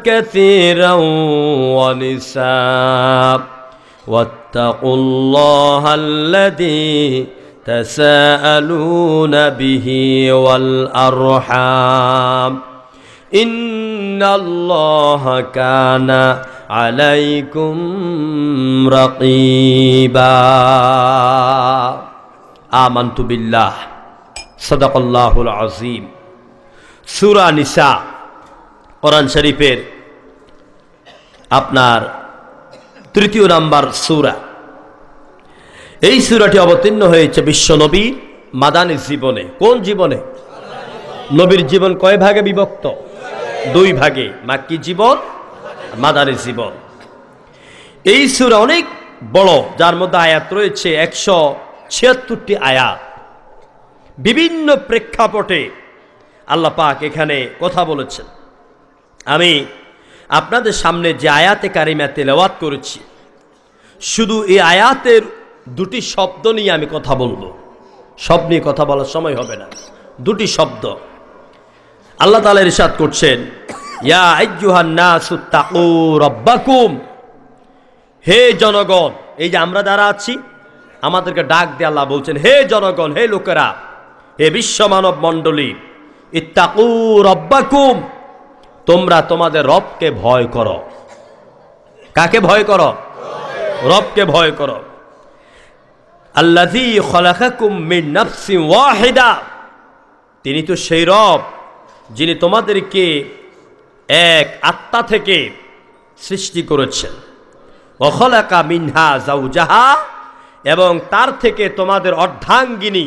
كثيرا ونساء واتقوا الله الذي تساءلون به والأرحام إن الله كان عليكم رقيبا آمنت بالله صدق الله العظيم সূরা নিসা কোরআন শরীফের আপনার ৩য় নাম্বার সূরা। এই সূরাটি অবতীর্ণ হয়েছে বিশ্ব নবীর মাদানী জীবনে। কোন জীবনে? নবীর জীবন কয় ভাগে বিভক্ত? 2 ভাগে, মাক্কি জীবন, মাদানী জীবন। এই সূরা অনেক বড়, যার মধ্যে আয়াত রয়েছে 176টি আয়াত। বিভিন্ন প্রেক্ষাপটে আল্লাহ পাক এখানে কথা বলেছেন। আমি আপনাদের সামনে যে আয়াতে কারিমা তেলাওয়াত করেছি, শুধু এই আয়াতের 2টি শব্দ নিয়ে আমি কথা বলবো। সব নিয়ে কথা বলার সময় হবে না। 2টি শব্দ আল্লাহ তাআলা ইরশাদ করছেন, ইয়া আইয়ুহান নাসু তাকু রাব্বাকুম, হে জনগণ। এই যে আমরা যারা আছি, আমাদেরকে ডাক দিয়ে আল্লাহ বলছেন, হে জনগণ, হে লোকেরা, হে বিশ্ব মানব মণ্ডলী, ইত্তাকু রাব্বাকুম, তোমরা তোমাদের রবকে ভয় করো। কাকে ভয় করো? রবকে ভয় করো। আল্লাযী খলাকাকুম মিন নাফসিন ওয়াহিদা, তিনি তো সেই রব যিনি তোমাদেরকে এক আত্মা থেকে সৃষ্টি করেছেন। ওয়া খলাকা মিনহা যাওজাহা, এবং তার থেকে তোমাদের অর্ধাঙ্গিনী,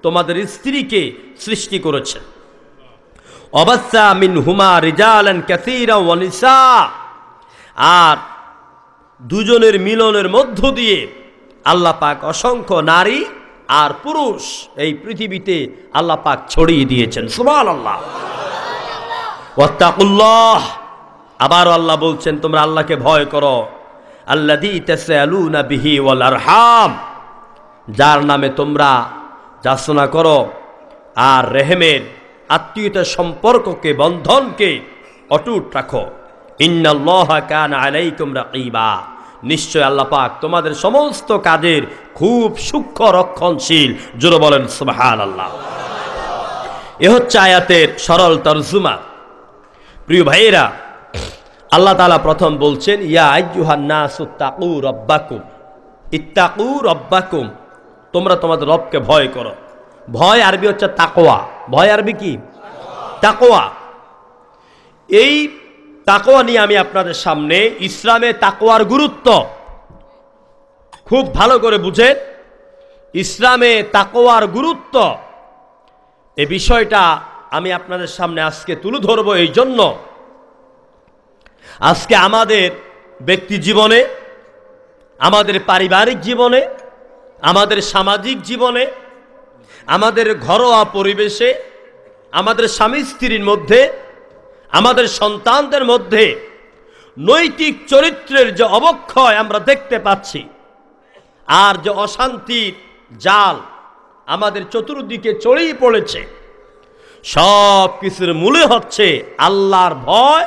তোমাদের স্ত্রীকে সৃষ্টি করেছেন। ওয়াবাসসা মিনহুমা রিজালান কাসীরা ওয়া নিসা, আর দুজনের মিলনের মধ্য দিয়ে আল্লাহ পাক অসংখ্য নারী আর পুরুষ এই পৃথিবীতে আল্লাহ পাক ছড়িয়ে দিয়েছেন। সুবহানাল্লাহ। ওয়াত্তাকুল্লাহ, আবার আল্লাহ বলছেন তোমরা আল্লাহকে ভয় করো। আল্লাযী তাসালুনা বিহি ওয়াল আরহাম, যার নামে তোমরা যাচনা করো আর রেহমের আত্মীয়তার সম্পর্ককে, বন্ধনকে অটুট রাখো। ইন্নাল্লাহা কানা আলাইকুম রাকিবা, নিশ্চয় আল্লাহ পাক তোমাদের সমস্ত কাজের খুব সূক্ষ্ম রক্ষণশীল। জোরে বলেন সুবহানাল্লাহ। এ হচ্ছে আয়াতের সরল তরজমা। প্রিয় ভাইয়েরা, আল্লাহ তাআলা প্রথম বলছেন, ইয়া আইয়ুহান নাসু তাকু রাব্বাকুম, ইত্তাকু রাব্বাকুম, তোমরা তোমাদের রবকে ভয় করো। ভয় আরবি হচ্ছে তাকওয়া। ভয় আরবি কি? তাকওয়া। এই তাকওয়া নিয়ে আমি আপনাদের সামনে ইসলামে তাকওয়ার গুরুত্ব খুব ভালো করে বুঝেন। ইসলামে তাকওয়ার গুরুত্ব, এই বিষয়টা আমি আপনাদের সামনে আজকে তুলে ধরবো। এই জন্য আজকে আমাদের ব্যক্তি জীবনে, আমাদের পারিবারিক জীবনে, আমাদের সামাজিক জীবনে, আমাদের ঘরোয়া পরিবেশে, আমাদের স্বামী স্ত্রীর মধ্যে, আমাদের সন্তানদের মধ্যে নৈতিক চরিত্রের যে অবক্ষয় আমরা দেখতে পাচ্ছি, আর যে অশান্তির জাল আমাদের চতুর্দিকে ছড়িয়ে পড়েছে, সব কিছুর মূলে হচ্ছে আল্লাহর ভয়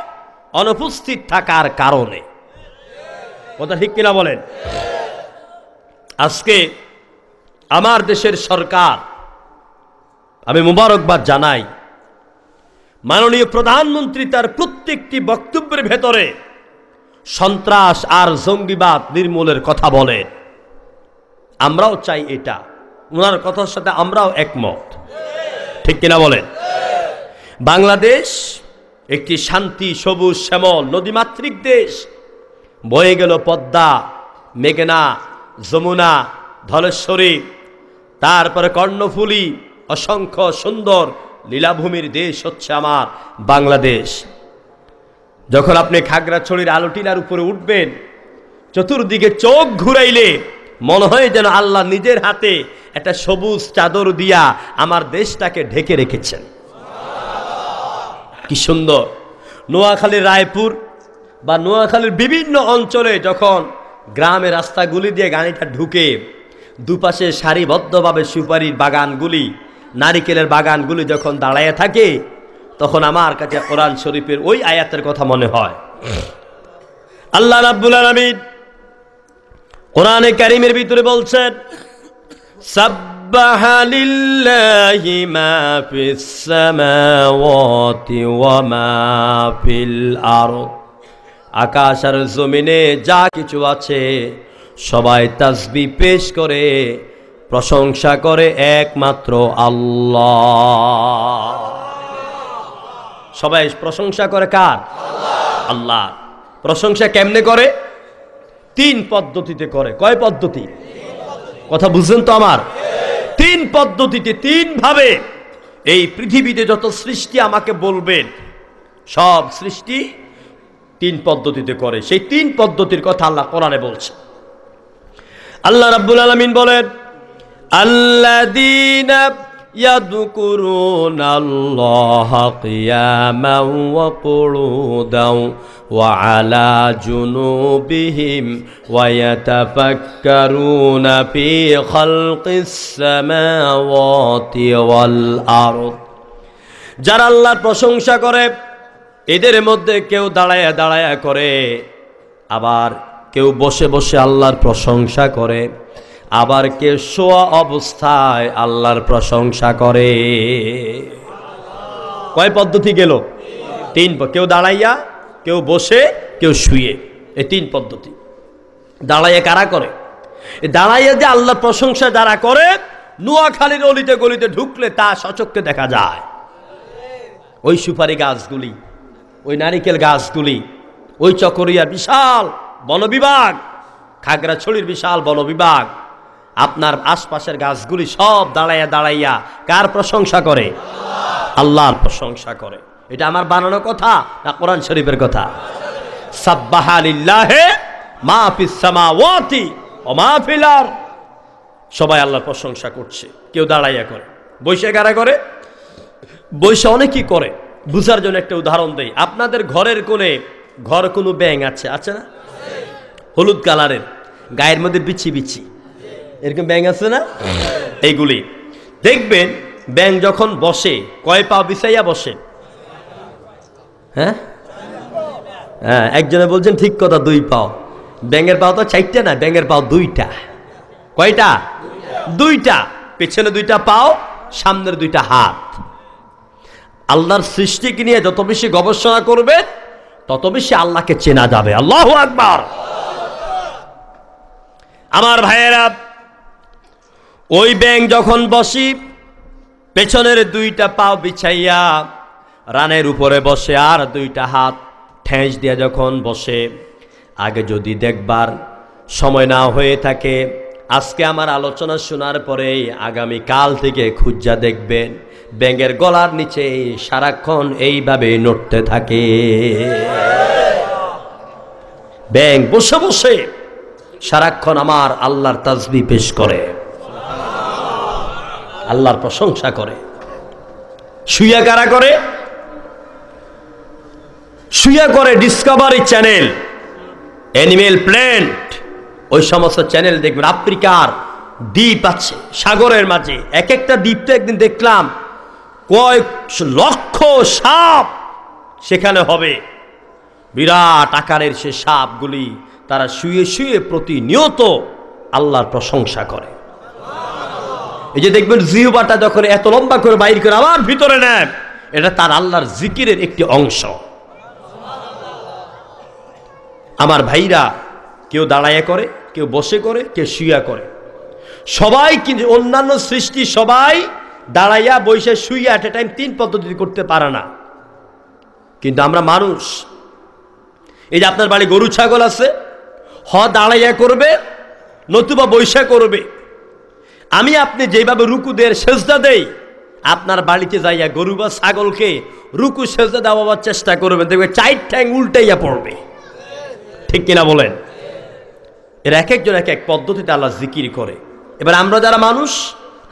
অনুপস্থিত থাকার কারণে। কথা ঠিক কিনা বলেন? আজকে আমার দেশের সরকার, আমি মুবারকবাদ জানাই, মাননীয় প্রধানমন্ত্রী তার প্রত্যেকটি বক্তব্যের ভেতরে সন্ত্রাস আর জঙ্গিবাদ নির্মূলের কথা বলেন। আমরাও চাই এটা, ওনার কথার সাথে আমরাও একমত। ঠিক কিনা বলেন? বাংলাদেশ একটি শান্তি, সবুজ, শ্যামল নদীমাতৃক দেশ। বয়ে গেল পদ্মা, মেঘনা, যমুনা, ধলেশ্বরী, তারপরে কর্ণফুলী, অসংখ্য সুন্দর লীলাভূমির দেশ হচ্ছে আমার বাংলাদেশ। যখন আপনি খাগড়াছড়ির আলোটিলার উপরে উঠবেন, চতুর্দিকে চোখ ঘুরাইলে মনে হয় যেন আল্লাহ নিজের হাতে একটা সবুজ চাদর দিয়া আমার দেশটাকে ঢেকে রেখেছেন। কি সুন্দর! নোয়াখালীর রায়পুর বা নোয়াখালীর বিভিন্ন অঞ্চলে যখন গ্রামের রাস্তাগুলি দিয়ে গাড়িটা ঢুকে, দুপাশে সারিবদ্ধভাবে সুপারির বাগানগুলি, নারিকেলের বাগানগুলি যখন দাঁড়ায় থাকে, তখন আমার কাছে কোরআন শরীফের ওই আয়াতের কথা মনে হয়। আল্লাহ রাব্বুল আলামিন কোরআনে কারীমের ভিতরে বলছেন, সাব্বাহা লিল্লাহি মা ফিস সামাওয়াতি ওয়া মা ফিল আরদ। আকাশ আর জমিনে যা কিছু আছে সবাই তাসবিহ পেশ করে, প্রশংসা করে একমাত্র আল্লাহ। সবাই প্রশংসা করে কার? আল্লাহ। প্রশংসা কেমনে করে? তিন পদ্ধতিতে করে। কয় পদ্ধতি? কথা বুঝছেন তো আমার? তিন পদ্ধতিতে, তিন ভাবে এই পৃথিবীতে যত সৃষ্টি আমাকে বলবেন, সব সৃষ্টি তিন পদ্ধতিতে করে। সেই তিন পদ্ধতির কথা আল্লাহ কোরআনে বলছে। আল্লাহ রাব্বুল আলামিন বলেন, আল্লাযীনা ইয়াযকুরুনাল্লাহা কিয়ামান ওয়া কুউদান ওয়া আলা জুনুবিহিম ওয়া ইয়াতাফাক্কারুনা ফি খালকিস সামাওয়াতি ওয়াল আরদ। যারা আল্লাহর প্রশংসা করে, এদের মধ্যে কেউ দাঁড়ায়া দাঁড়ায়া করে, আবার কেউ বসে বসে আল্লাহর প্রশংসা করে, আবার কেউ শোয়া অবস্থায় আল্লাহর প্রশংসা করে। কয় পদ্ধতি গেল? তিন। কেউ দাঁড়াইয়া, কেউ বসে, কেউ শুয়ে, এই তিন পদ্ধতি। দাঁড়াইয়া কারা করে? দাঁড়াইয়া যে আল্লাহর প্রশংসা যারা করে, নোয়াখালীর অলিতে গলিতে ঢুকলে তা সচক্ষে দেখা যায়। ওই সুপারি গাছগুলি, ওই নারিকেল গাছগুলি, ওই চকরিয়ার বিশাল বনবিভাগ, খাগড়াছড়ির বিশাল বনবিভাগ, আপনার আশপাশের গাছগুলি সব দাঁড়াইয়া দাঁড়াইয়া কার প্রশংসা করে? আল্লাহর প্রশংসা করে। এটা আমার বানানো কথা না কোরআন শরীফের কথা? সাব্বাহা লিল্লাহি মা ফিস সামাওয়াতি ওয়া মা ফিল আরদ। সবাই আল্লাহর প্রশংসা করছে। কেউ দাঁড়াইয়া করে, বসে কারা করে? বসে অনেকেই করে। বুঝার জন্য একটা উদাহরণ দেই। আপনাদের ঘরের কোণে ঘর কোনো ব্যাঙ আছে? আছে না? হলুদ কালারের, গায়ের মধ্যে বিচি বিচি, এরকম ব্যাঙ আছে না? এইগুলি দেখবেন ব্যাঙ যখন বসে কয় পা বিছাইয়া বসে? হ্যাঁ হ্যাঁ, একজনে বলছেন ঠিক কথা, 2 পাও। ব্যাঙের পাও তো 4টা না, ব্যাঙের পাও 2টা। কয়টা? 2টা। পেছনে 2টা পাও, সামনের 2টা হাত। আল্লাহর সৃষ্টিকে নিয়ে যত বেশি গবেষণা করবে, তত বেশি আল্লাহকে চেনা যাবে। আল্লাহু আকবার। আমার ভাইয়েরা, ওই ব্যাঙ যখন বসি, পেছনের 2টা পাও বিছাইয়া রানের উপরে বসে, আর 2টা হাত ঠেঁস দিয়ে যখন বসে, আগে যদি দেখবার সময় না হয়ে থাকে, আজকে আমার আলোচনা শোনার পরে আগামী কাল থেকে খুঁজা দেখবেন ব্যাঙের গলার নিচে সারাক্ষণ এইভাবে নড়তে থাকে। ব্যাঙ বসে বসে সারাক্ষণ আমার আল্লাহর তাসবিহ পেশ করে, আল্লাহর প্রশংসা করে। শুয়া কারা করে? শুয়া করে ডিসকভারি চ্যানেল, অ্যানিমেল প্ল্যান্ট, ওই সমস্ত চ্যানেল দেখবেন। আফ্রিকার দ্বীপ আছে সাগরের মাঝে, এক একটা দ্বীপটা একদিন দেখলাম কয়েক লক্ষ সাপ সেখানে হবে। বিরাট আকারের সে সাপগুলি তারা শুয়ে শুয়ে প্রতিনিয়ত আল্লাহর প্রশংসা করে। এই যে দেখবেন জিহ্বাটা যখন এত লম্বা করে বাইর করে আবার ভিতরে নেয়, এটা তার আল্লাহর জিকিরের একটি অংশ। আমার ভাইরা, কেউ দাঁড়াইয়া করে, কেউ বসে করে, কেউ শুয়া করে। সবাই কিন্তু অন্যান্য সৃষ্টি সবাই দাঁড়াইয়া বসে শুইয়া এট এ টাইম 3 পদ্ধতি করতে পারে না, কিন্তু আমরা মানুষ। এই যে আপনার বাড়ি গরু ছাগল আছে, দাঁড়াইয়া করবে নতুবা বৈশা করবে। আমি আপনি যেভাবে রুকু দের সেজদা দেই, আপনার বাড়িতে যাইয়া গরু বা ছাগলকে রুকু সেজদা দেওয়ার চেষ্টা করবেন, দেখবে 4 ঠ্যাং উল্টাইয়া পড়বে। ঠিক কিনা বলেন? এর এক একজন এক এক পদ্ধতিতে আল্লাহ জিকির করে। এবার আমরা যারা মানুষ,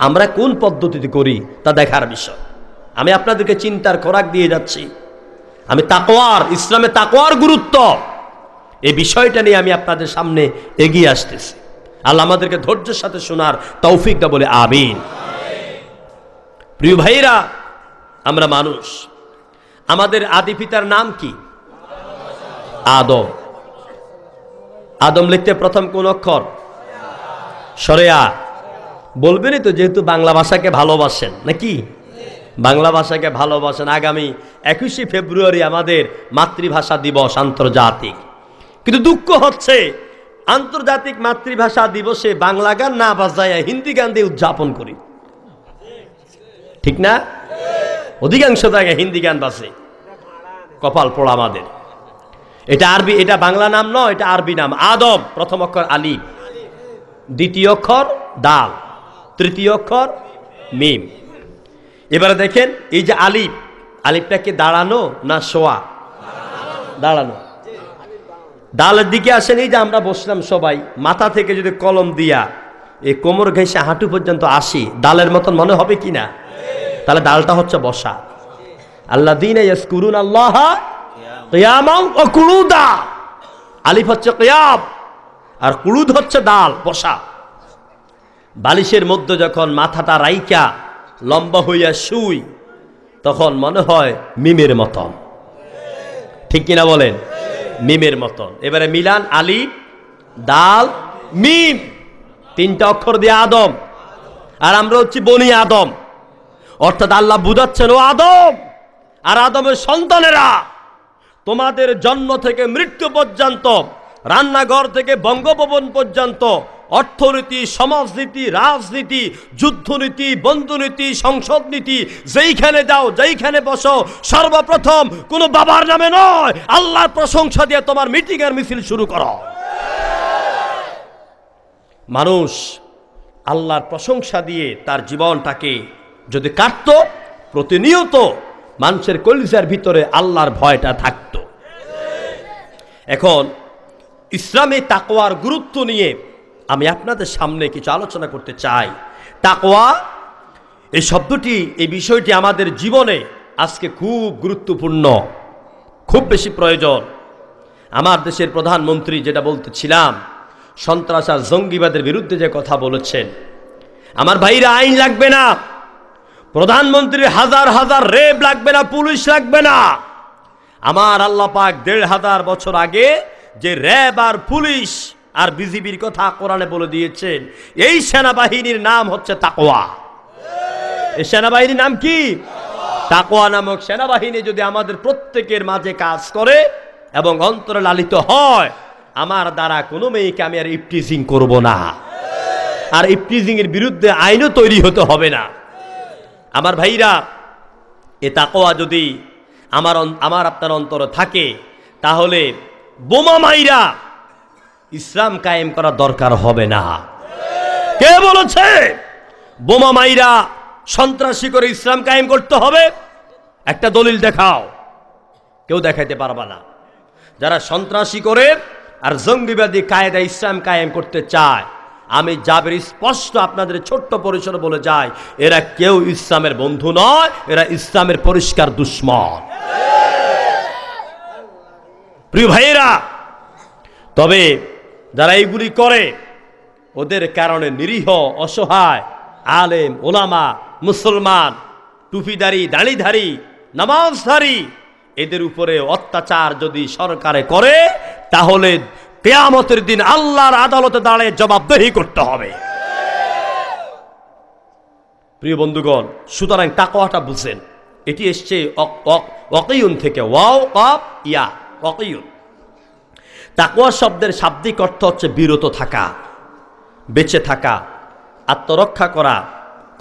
আমরা কোন পদ্ধতিতে করি তা দেখার বিষয়। আমি আপনাদেরকে চিন্তার খোরাক দিয়ে যাচ্ছি। আমি তাকওয়ার, ইসলামে তাকওয়ার গুরুত্ব, এই বিষয়টা নিয়ে আমি আপনাদের সামনে এগিয়ে আসতেছি। আল্লাহ আমাদেরকে ধৈর্যের সাথে শোনার তৌফিক দাও বলে আমিন। প্রিয় ভাইরা, আমরা মানুষ। আমাদের আদি পিতার নাম কি? আদম। আদম লিখতে প্রথম কোন অক্ষর? সরেয়া। বলবেনই তো, যেহেতু বাংলা ভাষাকে ভালোবাসেন নাকি, বাংলা ভাষাকে ভালোবাসেন। আগামী 21শে ফেব্রুয়ারি আমাদের মাতৃভাষা দিবস আন্তর্জাতিক। কিন্তু দুঃখ হচ্ছে আন্তর্জাতিক মাতৃভাষা দিবসে বাংলা গান না বাজায় হিন্দি গান দিয়ে উদযাপন করি, ঠিক না? অধিকাংশ জায়গায় হিন্দি গান বাজে, কপাল পোড়া আমাদের। এটা আরবি, এটা বাংলা নাম নয়, এটা আরবি নাম। আদম প্রথম অক্ষর আলিফ, দ্বিতীয় অক্ষর দাল, তৃতীয় অক্ষর মিম। এবারে দেখেন এই যে আলিফ, আলিফটা কি দাঁড়ানো না শোয়া? দাঁড়ানো। দালের দিকে আসেন, এই যে আমরা বসলাম সবাই, মাথা থেকে যদি কলম দিয়া এই কোমর ঘেঁষে হাঁটু পর্যন্ত আসি, দালের মতন মনে হবে কিনা? তাহলে দালটা হচ্ছে বসা। আল্লাযীনা ইয়াযকুরুনা আল্লাহা কিয়ামান ওয়া কুউদা। আলিফ হচ্ছে কিয়াম আর কুউদ হচ্ছে দাল, বসা। বালিশের মধ্যে যখন মাথাটা রাইকা লম্বা হইয়া শুই, তখন মনে হয় মিমের মতন, ঠিক কিনা বলেন? মিমের মতন। এবারে মিলান আলিফ দাল মিম, তিনটা অক্ষর দিয়ে আদম। আর আমরা হচ্ছি বনি আদম, অর্থাৎ আল্লাহ বুঝাচ্ছেন, ও আদম আর আদমের সন্তানেরা, তোমাদের জন্ম থেকে মৃত্যু পর্যন্ত, রান্নাঘর থেকে বঙ্গভবন পর্যন্ত, অর্থনীতি, সমাজনীতি, রাজনীতি, যুদ্ধনীতি, বন্ধুনীতি, সংসদ নীতি, যেইখানে যাও, যেইখানে বসো, সর্বপ্রথম কোনো বাবার নামে নয়, আল্লাহর প্রশংসা দিয়ে তোমার মিটিং আর মিছিল শুরু করো। মানুষ আল্লাহর প্রশংসা দিয়ে তার জীবনটাকে যদি কাটতো, প্রতিনিয়ত মানুষের কলিজার ভিতরে আল্লাহর ভয়টা থাকতো। এখন ইসলামে তাকওয়ার গুরুত্ব নিয়ে আমি আপনাদের সামনে কিছু আলোচনা করতে চাই। তাকওয়া এই শব্দটি, এই বিষয়টি আমাদের জীবনে আজকে খুব গুরুত্বপূর্ণ, খুব বেশি প্রয়োজন। আমার দেশের প্রধানমন্ত্রী যেটা বলতেছিলাম, সন্ত্রাস আর জঙ্গিবাদের বিরুদ্ধে যে কথা বলেছেন, আমার ভাইরা, আইন লাগবে না, প্রধানমন্ত্রীর হাজার হাজার রেপ লাগবে না, পুলিশ লাগবে না। আমার আল্লাহ পাক ১৫০০ বছর আগে যে র্যাব আর পুলিশ আর বিজিবির কথা কোরআনে বলে দিয়েছেন, এই সেনাবাহিনীর নাম হচ্ছে তাকওয়া। এই সেনাবাহিনীর নাম কি? তাকওয়া নামক সেনাবাহিনী যদি আমাদের প্রত্যেকের মাঝে কাজ করে এবং অন্তরে লালিত হয়, আমার দ্বারা কোনো মেয়েকে আমি আর ইফটিজিং করব না, আর ইফটিজিং এর বিরুদ্ধে আইনও তৈরি হতে হবে না। আমার ভাইরা, এ তাকওয়া যদি আমার আপনার অন্তরে থাকে, তাহলে বোমা মাইরা ইসলাম কায়েম করা দরকার হবে না। কে বলেছে বোমা মাইরা সন্ত্রাসী করে ইসলাম কায়েম করতে হবে? একটা দলিল দেখাও। কেউ দেখাইতে পারবা না। যারা সন্ত্রাসী করে আর জঙ্গিবাদী কায়দা ইসলাম কায়েম করতে চায়, আমি জাবের স্পষ্ট আপনাদের ছোট্ট পরিসরে বলে যাই, এরা কেউ ইসলামের বন্ধু নয়, এরা ইসলামের পরিষ্কার দুশ্মন। প্রিয় ভাইয়েরা, তবে যারা এইগুলি করে, ওদের কারণে নিরীহ, অসহায় আলেম, ওলামা, মুসলমান, টুপিদারি, দাড়িধারী, নামাজধারী, এদের উপরে অত্যাচার যদি সরকারে করে, তাহলে কিয়ামতের দিন আল্লাহর আদালতে দাঁড়িয়ে জবাবদিহি করতে হবে। প্রিয় বন্ধুগণ, সুতরাং তাকওয়াটা বুঝেন। এটি এসছে ওয়াকিউন থেকে, ওয়াও কাফ ইয়া, ওয়াকিউন। তাকওয়া শব্দের শাব্দিক অর্থ হচ্ছে বিরত থাকা, বেঁচে থাকা, আত্মরক্ষা করা,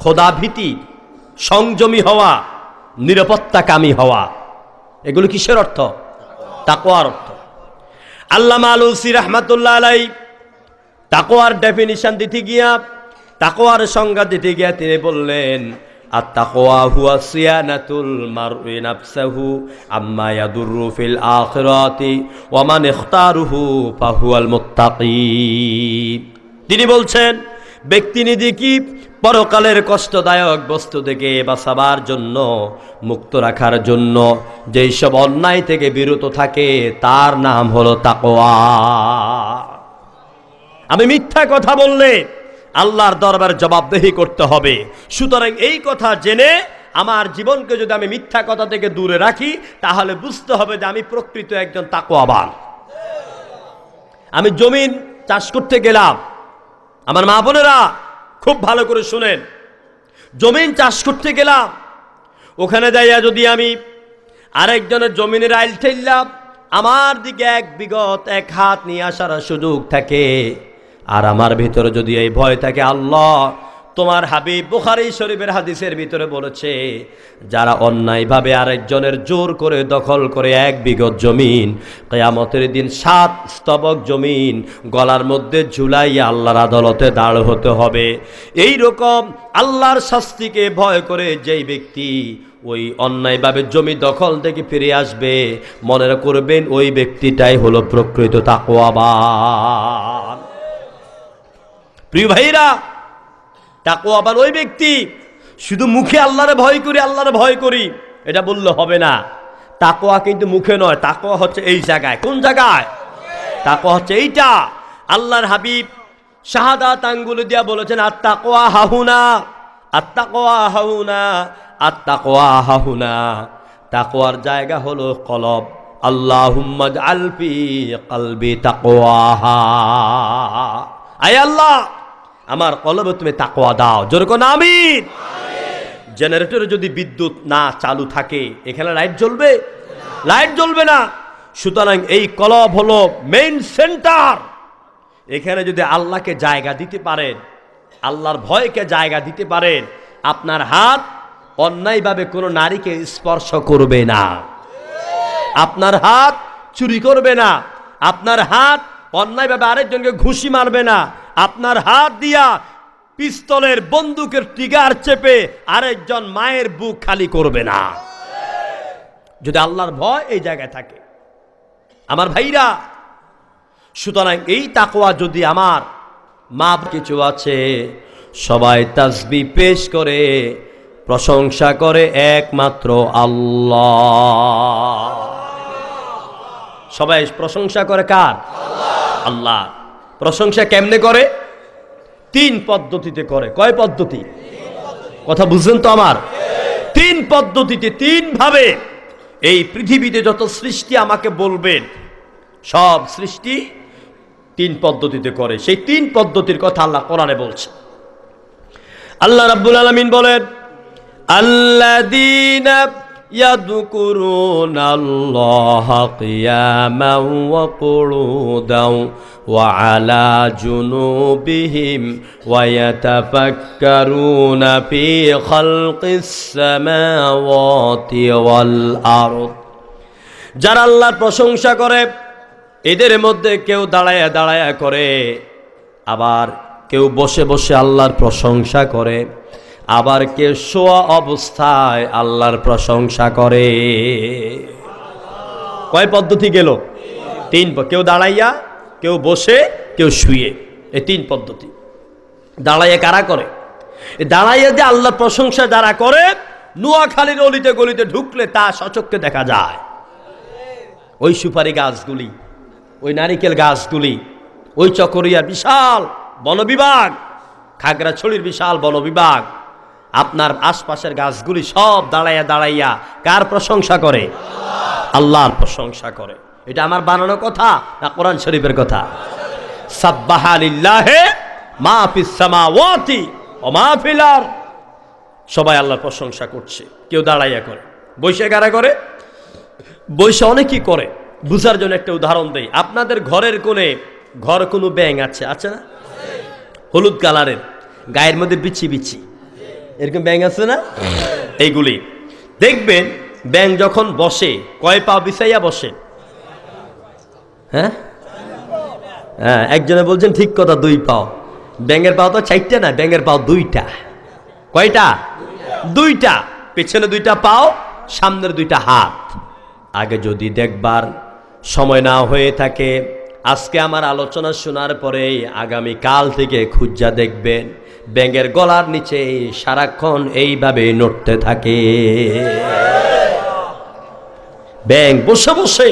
খোদাভীতি, সংযমী হওয়া, নিরাপত্তাকামী হওয়া। এগুলো কিসের অর্থ? তাকওয়ার অর্থ। আল্লামা আলুসি রাহমাতুল্লাহ আলাইহি তাকওয়ার ডেফিনিশন দিতে গিয়া, তাকওয়ার সংজ্ঞা দিতে গিয়া তিনি বললেন, আত-তাকওয়া হুয়া সিয়ানাতুল মারই নাফসাহু আম্মা ইয়াদুররু ফিল আখিরাতি ওয়া মান ইখতারুহু ফাহুয়াল মুত্তাকি। তিনি বলছেন ব্যক্তি নিজেকে পরকালের কষ্টদায়ক বস্তু থেকে বাঁচাবার জন্য, মুক্ত রাখার জন্য যেই সব অন্যায় থেকে বিরত থাকে তার নাম হলো তাকওয়া। আমি মিথ্যা কথা বললে আল্লাহর দরবারে জবাবদেহি করতে হবে। সুতরাং এই কথা জেনে আমার জীবনকে যদি আমি মিথ্যা কথা থেকে দূরে রাখি তাহলে বুঝতে হবে যে আমি প্রকৃত একজন তাকওয়াবান। আমি জমিন চাষ করতে গেলাম, আমার মা বোনেরা খুব ভালো করে শুনেন, জমিন চাষ করতে গেলাম, ওখানে যাইয়া যদি আমি আরেকজনের জমিনের আইল ঠেললাম, আমার দিকে এক বিগত এক হাত নিয়ে আসার সুযোগ থাকে, আর আমার ভিতরে যদি এই ভয় থাকে, আল্লাহ তোমার হাবিব বুখারী শরীফের হাদিসের ভিতরে বলেছে যারা অন্যায়ভাবে আরেকজনের জোর করে দখল করে এক বিঘত জমিন, কিয়ামতের দিন 7 স্তবক জমিন গলার মধ্যে ঝুলাইয়া আল্লাহর আদালতে দাঁড় হতে হবে। এই রকম আল্লাহর শাস্তিকে ভয় করে যেই ব্যক্তি ওই অন্যায়ভাবে জমি দখল থেকে ফিরে আসবে, মনে করবেন ওই ব্যক্তিটাই হলো প্রকৃত তাকওয়াবান। প্রিয় ভাইরা, তাকওয়াবান ওই ব্যক্তি শুধু মুখে আল্লাহরে ভয় করি আল্লাহরে ভয় করি এটা বললে হবে না। তাকওয়া কিন্তু মুখে নয়, তাকওয়া হচ্ছে এই জায়গায়। কোন জায়গায়? তাকওয়া হচ্ছে এইটা। আল্লাহর হাবিব শাহাদাত আঙ্গুল দিয়া বলেছেন আত-তাকওয়া হাহুনা, আত-তাকওয়া হাহুনা, আত-তাকওয়া হাহুনা। তাকওয়ার জায়গা হলো কলব। আল্লাহুম্মা জাআল ফি কলবি তাকওয়াহা। আয় আল্লাহ, আমার কলবে তুমি তাকওয়া দাও। জোরে কোন আমিন। জেনারেটরে যদি বিদ্যুৎ না চালু থাকে এখানে লাইট জ্বলবে? লাইট জ্বলবে না। সুতরাং এই কলব হলো মেইন সেন্টার। এখানে যদি আল্লাহকে জায়গা দিতে পারেন, আল্লাহর ভয়কে জায়গা দিতে পারেন, আপনার হাত অন্যায়ভাবে কোনো নারীকে স্পর্শ করবে না, আপনার হাত চুরি করবে না, আপনার হাত অন্যায়ভাবে আরেকজনকে ঘুষি মারবে না, আপনার হাত দিয়া পিস্তলের বন্দুকের ট্রিগার চেপে আরেকজন মায়ের বুক খালি করবে না, যদি আল্লাহর ভয় এই জায়গায় থাকে। আমার ভাইরা, সুতরাং এই তাকওয়া যদি আমার মা কিছু আছে, সবাই তাসবিহ পেশ করে প্রশংসা করে একমাত্র আল্লাহ। সবাই প্রশংসা করে কার? আল্লাহ। প্রশংসা কেমনে করে? 3 পদ্ধতিতে করে। কয় পদ্ধতি? কথা বুঝছেন তো আমার? 3 পদ্ধতিতে, 3 ভাবে এই পৃথিবীতে যত সৃষ্টি আমাকে বলবেন, সব সৃষ্টি 3 পদ্ধতিতে করে। সেই 3 পদ্ধতির কথা আল্লাহ কোরআনে বলছে। আল্লাহ রাব্বুল আলামিন বলেন আল্লাযীনা ইয়াযকুরুনাল্লাহা কিয়ামান ওয়া কুউদান ওয়া আলা জুনুবিহিম ওয়া ইয়াতাফাক্কারুনা ফি খালকিস সামাওয়াতি ওয়াল আরদ। যারা আল্লাহর প্রশংসা করে এদের মধ্যে কেউ দাঁড়ায়া দাঁড়ায়া করে, আবার কেউ বসে বসে আল্লাহর প্রশংসা করে, আবার কেউ শোয়া অবস্থায় আল্লাহর প্রশংসা করে। কয় পদ্ধতি গেল? 3। কেউ দাঁড়াইয়া, কেউ বসে, কেউ শুয়ে, এই 3 পদ্ধতি। দাঁড়াইয়া কারা করে? দাঁড়াইয়া যে আল্লাহর প্রশংসা যারা করে, নোয়াখালীর অলিতে গলিতে ঢুকলে তা সচক্ষে দেখা যায়। ওই সুপারি গাছগুলি, ওই নারিকেল গাছগুলি, ওই চকরিয়ার বিশাল বনবিভাগ, খাগড়াছড়ির বিশাল বনবিভাগ, আপনার আশপাশের গাছগুলি সব দাঁড়াইয়া দাঁড়াইয়া কার প্রশংসা করে? আল্লাহর প্রশংসা করে। এটা আমার বানানো কথা না কোরআন শরীফের কথা? সাব্বাহা লিল্লাহি মা ফিস সামাওয়াতি ওয়া মা ফিল আরদ। সবাই আল্লাহর প্রশংসা করছে। কেউ দাঁড়াইয়া করে, বসে কারা করে? বসে অনেকেই করে। বুঝার জন্য একটা উদাহরণ দেই। আপনাদের ঘরের কোণে ঘর কোনো ব্যাঙ আছে? আছে না? হলুদ কালারের, গায়ের মধ্যে বিচি বিচি, এরকম ব্যাঙ আছে না? এইগুলি দেখবেন ব্যাঙ যখন বসে কয় পা বিছাইয়া বসে? হ্যাঁ হ্যাঁ, একজনে বলছেন ঠিক কথা, 2 পাও। ব্যাঙের পাও তো 4টা না, ব্যাঙের পাও 2টা। কয়টা? দুইটা, পেছনে দুইটা পাও, সামনের দুইটা হাত। আগে যদি দেখবার সময় না হয়ে থাকে, আজকে আমার আলোচনা শোনার পরে আগামী কাল থেকে খুঁজা দেখবেন ব্যাঙের গলার নিচে সারাক্ষণ এইভাবে নড়তে থাকে। ব্যাঙ বসে বসে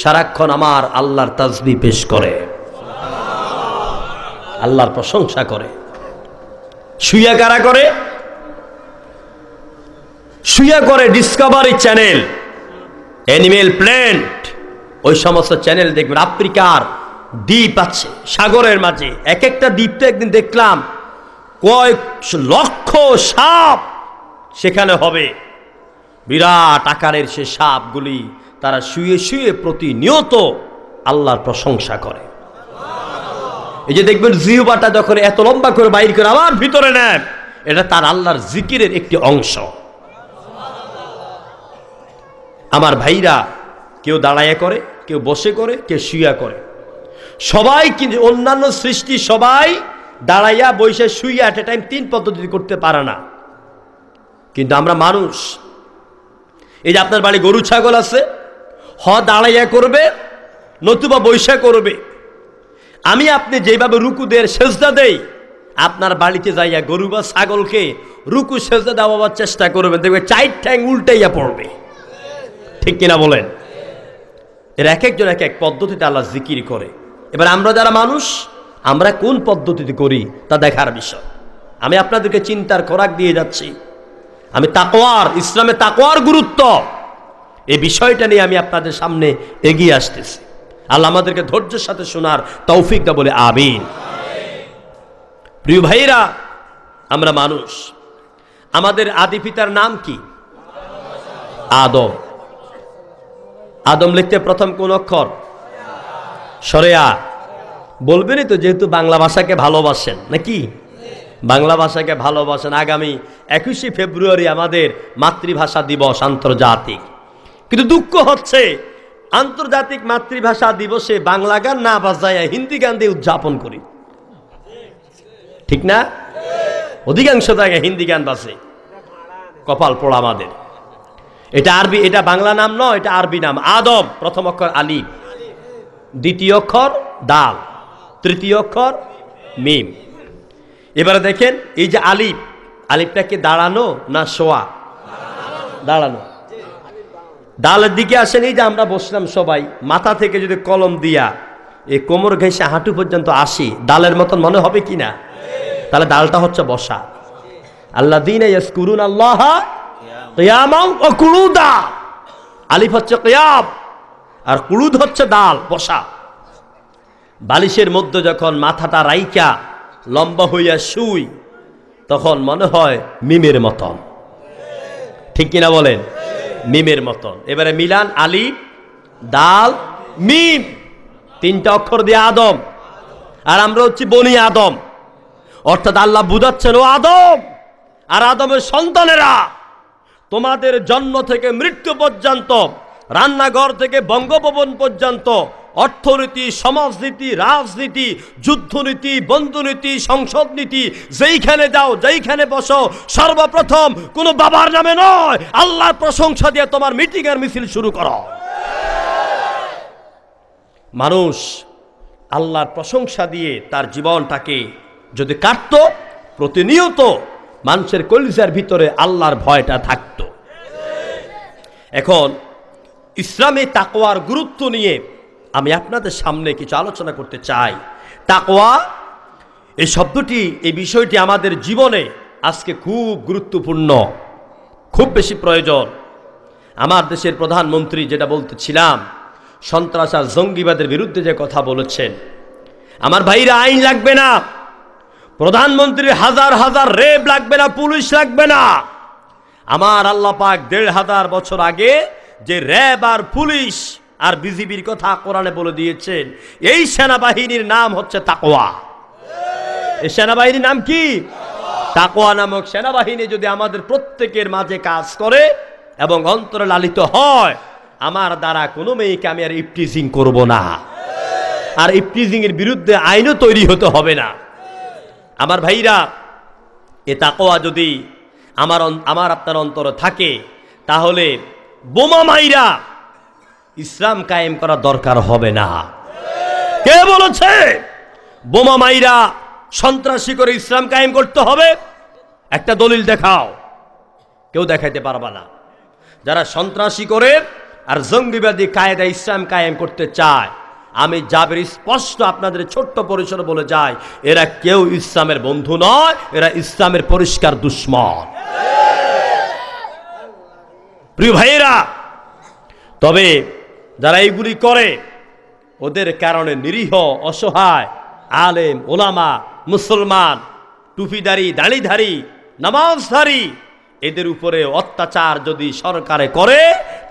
সারাক্ষণ আমার আল্লাহর তাসবিহ পেশ করে, আল্লাহর প্রশংসা করে। শুয়া কারা করে? শুয়া করে ডিসকভারি চ্যানেল, অ্যানিমেল প্ল্যান্ট, ওই সমস্ত চ্যানেল দেখবেন। আফ্রিকার দ্বীপ আছে সাগরের মাঝে, এক একটা দ্বীপে একদিন দেখলাম কয়েক লক্ষ সাপ সেখানে হবে। বিরাট আকারের সে সাপগুলি তারা শুয়ে শুয়ে প্রতিনিয়ত আল্লাহর প্রশংসা করে। এই যে দেখবেন জিহ্বাটা যখন এত লম্বা করে বাইর করে আবার ভিতরে নেয়, এটা তার আল্লাহর জিকিরের একটি অংশ। আমার ভাইরা, কেউ দাঁড়াইয়া করে, কেউ বসে করে, কেউ শুয়া করে। সবাই কিন্তু অন্যান্য সৃষ্টি সবাই দাঁড়াইয়া বসে শুইয়া এট এ টাইম 3 পদ্ধতি করতে পারে না, কিন্তু আমরা মানুষ। এই যে আপনার বাড়ি গরু ছাগল আছে, দাঁড়াইয়া করবে নতুবা বৈশা করবে। আমি আপনি যেভাবে রুকু দেয় সেজদা দেই, আপনার বাড়িতে যাইয়া গরু বা ছাগলকে রুকু সেজদা দেওয়ার চেষ্টা করবেন, দেখবে 4 ঠ্যাং উল্টাইয়া পড়বে। ঠিক কিনা বলেন? এর এক একজন এক এক পদ্ধতিতে আল্লাহ জিকির করে। এবার আমরা যারা মানুষ, আমরা কোন পদ্ধতিতে করি তা দেখার বিষয়। আমি আপনাদেরকে চিন্তার খোরাক দিয়ে যাচ্ছি। আমি তাকওয়ার, ইসলামে তাকওয়ার গুরুত্ব, এই বিষয়টা নিয়ে আমি আপনাদের সামনে এগিয়ে আসতেছি। আল্লাহ আমাদেরকে ধৈর্যের সাথে শোনার তৌফিক দাও বলে আমিন। প্রিয় ভাইরা, আমরা মানুষ। আমাদের আদি পিতার নাম কি? আদম। আদম লিখতে প্রথম কোন অক্ষর? সরেয়া। বলবেনই তো, যেহেতু বাংলা ভাষাকে ভালোবাসেন নাকি, বাংলা ভাষাকে ভালোবাসেন। আগামী 21শে ফেব্রুয়ারি আমাদের মাতৃভাষা দিবস আন্তর্জাতিক, কিন্তু দুঃখ হচ্ছে আন্তর্জাতিক মাতৃভাষা দিবসে বাংলা গান না বাজায় হিন্দি গান দিয়ে উদযাপন করি। ঠিক না? অধিকাংশ জায়গায় হিন্দি গান বাজে, কপাল পোড়া আমাদের। এটা আরবি, এটা বাংলা নাম নয়, এটা আরবি নাম। আদম প্রথম অক্ষর আলিফ, দ্বিতীয় অক্ষর দাল, তৃতীয় অক্ষর মিম। এবারে দেখেন, এই যে আলিফ, আলিফটা কি দাঁড়ানো না শোয়া? দাঁড়ানো। দালের দিকে আসেন, এই যে আমরা বসলাম সবাই, মাথা থেকে যদি কলম দিয়া এই কোমর ঘেঁষে হাঁটু পর্যন্ত আসি, দালের মতন মনে হবে কিনা? তাহলে দালটা হচ্ছে বসা। আল্লাযীনা ইয়াযকুরুনা আল্লাহা কিয়ামান ওয়া কুউদা। আলিফ হচ্ছে কিয়াম আর কুউদ হচ্ছে দাল, বসা। বালিশের মধ্যে যখন মাথাটা রাইকা লম্বা হইয়া শুই, তখন মনে হয় মিমের মতন। ঠিক কিনা বলেন? মিমের মতন। এবারে মিলান, আলিফ দাল মিম, 3টা অক্ষর দিয়ে আদম। আর আমরা হচ্ছি বনি আদম, অর্থাৎ আল্লাহ বুঝাচ্ছেন, ও আদম আর আদমের সন্তানেরা, তোমাদের জন্ম থেকে মৃত্যু পর্যন্ত, রান্নাঘর থেকে বঙ্গভবন পর্যন্ত, অর্থনীতি, সমাজনীতি, রাজনীতি, যুদ্ধনীতি, বন্ধুনীতি, সংসদ নীতি, যেইখানে যাও, যেইখানে বসো, সর্বপ্রথম কোনো বাবার নামে নয়, আল্লাহর প্রশংসা দিয়ে তোমার মিটিং আর মিছিল শুরু করো। মানুষ আল্লাহর প্রশংসা দিয়ে তার জীবনটাকে যদি কাটত, প্রতিনিয়ত মানুষের কলিজার ভিতরে আল্লাহর ভয়টা থাকত। এখন ইসলামে তাকওয়ার গুরুত্ব নিয়ে আমি আপনাদের সামনে কিছু আলোচনা করতে চাই। তাকওয়া এই শব্দটি, এই বিষয়টি আমাদের জীবনে আজকে খুব গুরুত্বপূর্ণ, খুব বেশি প্রয়োজন। আমার দেশের প্রধানমন্ত্রী যেটা বলতেছিলাম, সন্ত্রাস আর জঙ্গিবাদের বিরুদ্ধে যে কথা বলেছেন, আমার ভাইরা, আইন লাগবে না, প্রধানমন্ত্রীর হাজার হাজার রেব লাগবে না, পুলিশ লাগবে না। আমার আল্লাহ পাক 1500 বছর আগে যে র্যাব আর পুলিশ আর বিজিবির কথা কোরআনে বলে দিয়েছেন, এই সেনাবাহিনীর নাম হচ্ছে তাকওয়া। এই সেনাবাহিনীর নাম কি? তাকওয়া নামক সেনাবাহিনী যদি আমাদের প্রত্যেকের মাঝে কাজ করে এবং অন্তরে লালিত হয়, আমার দ্বারা কোনো মেয়েকে আমি আর ইফটিজিং করব না, আর ইফটিজিং এর বিরুদ্ধে আইনও তৈরি হতে হবে না। আমার ভাইরা, এ তাকওয়া যদি আমার আপনার অন্তরে থাকে, তাহলে বোমা মাইরা ইসলাম কায়েম করা দরকার হবে না। কে বলেছে বোমা মাইরা সন্ত্রাসী করে ইসলাম কায়েম করতে হবে? একটা দলিল দেখাও। কেউ দেখাইতে পারবা না। যারা সন্ত্রাসী করে আর জঙ্গিবাদী কায়দা ইসলাম কায়েম করতে চায়, আমি জাবের স্পষ্ট আপনাদের ছোট্ট পরিসরে বলে যাই, এরা কেউ ইসলামের বন্ধু নয়, এরা ইসলামের পরিষ্কার দুশমন। প্রিয় ভাইয়েরা, তবে যারা এইগুলি করে ওদের কারণে নিরীহ অসহায় আলেম ওলামা মুসলমান টুপিদারি দাড়িধারী নামাজধারী এদের উপরে অত্যাচার যদি সরকারে করে,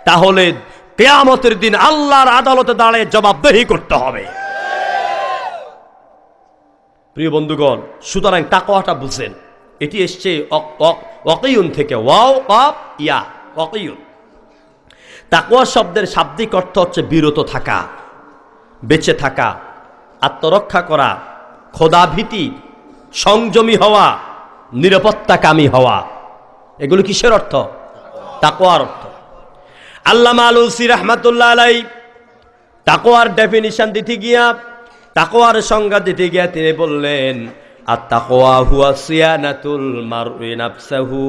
তাহলে কিয়ামতের দিন আল্লাহর আদালতে দাঁড়িয়ে জবাবদিহি করতে হবে। প্রিয় বন্ধুগণ, সুতরাং তাকওয়াটা বুঝেন। এটি এসছে ওয়াকিউন থেকে, ওয়াও কাফ ইয়া, ওয়াকিউন। তাকওয়া শব্দের শাব্দিক অর্থ হচ্ছে বিরত থাকা, বেঁচে থাকা, আত্মরক্ষা করা, খোদাভীতি, সংযমী হওয়া, নিরাপত্তাকামী হওয়া। এগুলো কিসের অর্থ? তাকওয়ার অর্থ। আল্লামা আলুসি রাহমাতুল্লাহ আলাইহি তাকওয়ার ডেফিনিশন দিতে গিয়া, তাকওয়ার সংজ্ঞা দিতে গিয়া তিনি বললেন, আত-তাকওয়া হুয়া সিয়ানাতুল মারই নাফসাহু